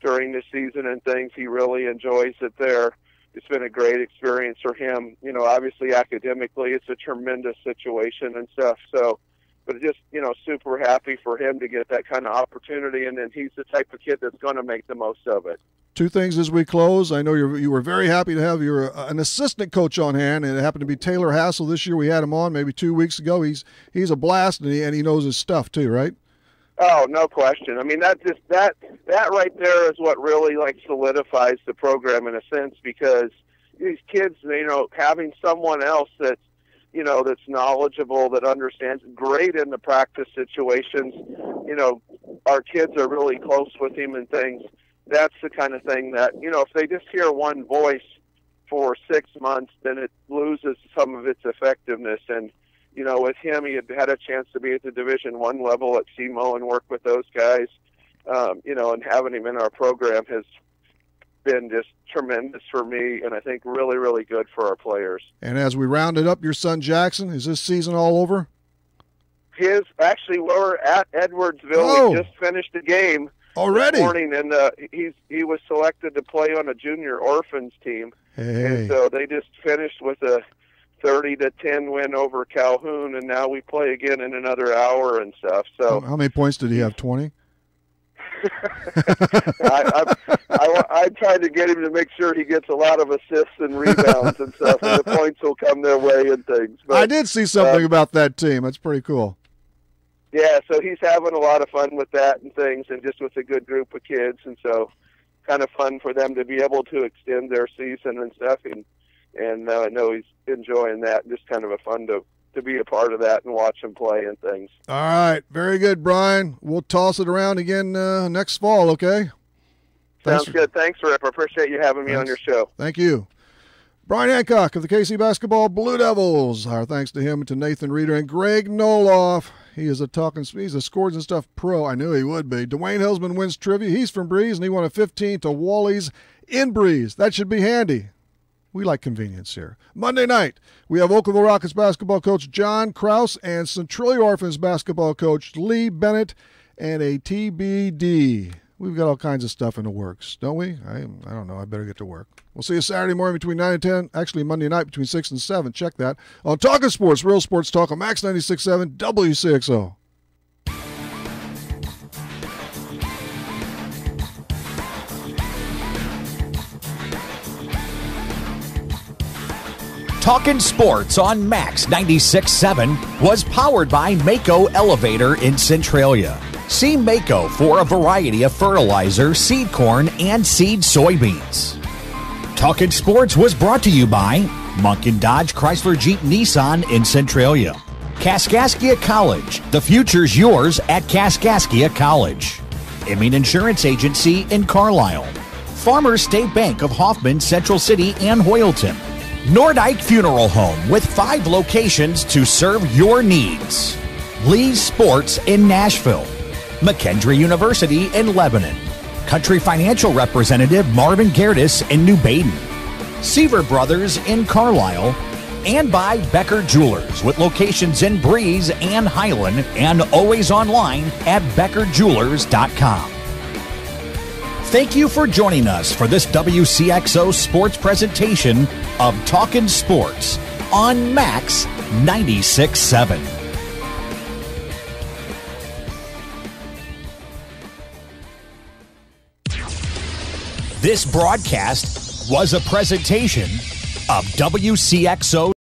during the season and things. He really enjoys it there. It's been a great experience for him. Obviously academically, it's a tremendous situation and stuff. So, but just, super happy for him to get that kind of opportunity. And then he's the type of kid that's going to make the most of it. 2 things as we close. I know you were very happy to have an assistant coach on hand, and it happened to be Taylor Hassel this year. We had him on maybe 2 weeks ago. He's a blast, and he knows his stuff too, right? Oh, no question. I mean, that right there is what really solidifies the program in a sense, because these kids, having someone else that's that's knowledgeable, that understands, great in the practice situations. Our kids are really close with him and things. That's the kind of thing that, if they just hear one voice for 6 months, then it loses some of its effectiveness. And, with him, he had a chance to be at the Division I level at SEMO and work with those guys, and having him in our program has been just tremendous for me, and I think really, really good for our players. And as we rounded up, your son Jackson, is this season all over? We're at Edwardsville. We just finished a game already this morning, and he was selected to play on a junior orphans team. Hey. And so they just finished with a 30-10 win over Calhoun, and now we play again in another hour and stuff. So how many points did he have? 20? I tried to get him to make sure he gets a lot of assists and rebounds and stuff, and the points will come their way and things. But, I did see something about that team. That's pretty cool. Yeah, so he's having a lot of fun with that and things, and just with a good group of kids, and so kind of fun for them to be able to extend their season and stuff. And I know he's enjoying that. Just kind of a fun to be a part of that and watch him play and things. All right. Very good, Brian. We'll toss it around again next fall, okay? Sounds good. Thanks, Rip. I appreciate you having me on your show. Thank you. Brian Hancock of the KC Basketball Blue Devils. Our thanks to him and to Nathan Reeder and Greg Noloff. He is he's a Scores and Stuff pro. I knew he would be. Dwayne Hillsman wins trivia. He's from Breeze, and he won a 15 to Wally's in Breeze. That should be handy. We like convenience here. Monday night, we have Oakville Rockets basketball coach John Krause and Centralia Orphans basketball coach Lee Bennett and a TBD. We've got all kinds of stuff in the works, don't we? I don't know. I better get to work. We'll see you Saturday morning between 9 and 10. Actually, Monday night between 6 and 7. Check that. On Talkin' Sports, Real Sports Talk on Max 96.7 WCXO. Talkin' Sports on Max 96.7 was powered by Mako Elevator in Centralia. See Mako for a variety of fertilizer, seed corn, and seed soybeans. Talkin' Sports was brought to you by Munkin Dodge Chrysler Jeep Nissan in Centralia. Kaskaskia College. The future's yours at Kaskaskia College. Emin Insurance Agency in Carlisle. Farmers State Bank of Hoffman, Central City, and Hoyleton. Nordike Funeral Home with 5 locations to serve your needs. Lee's Sports in Nashville. McKendree University in Lebanon. Country Financial Representative Marvin Gerdes in New Baden. Seaver Brothers in Carlisle. And by Becker Jewelers with locations in Breeze and Highland and always online at beckerjewelers.com. Thank you for joining us for this WCXO sports presentation of Talkin' Sports on Max 96.7. This broadcast was a presentation of WCXO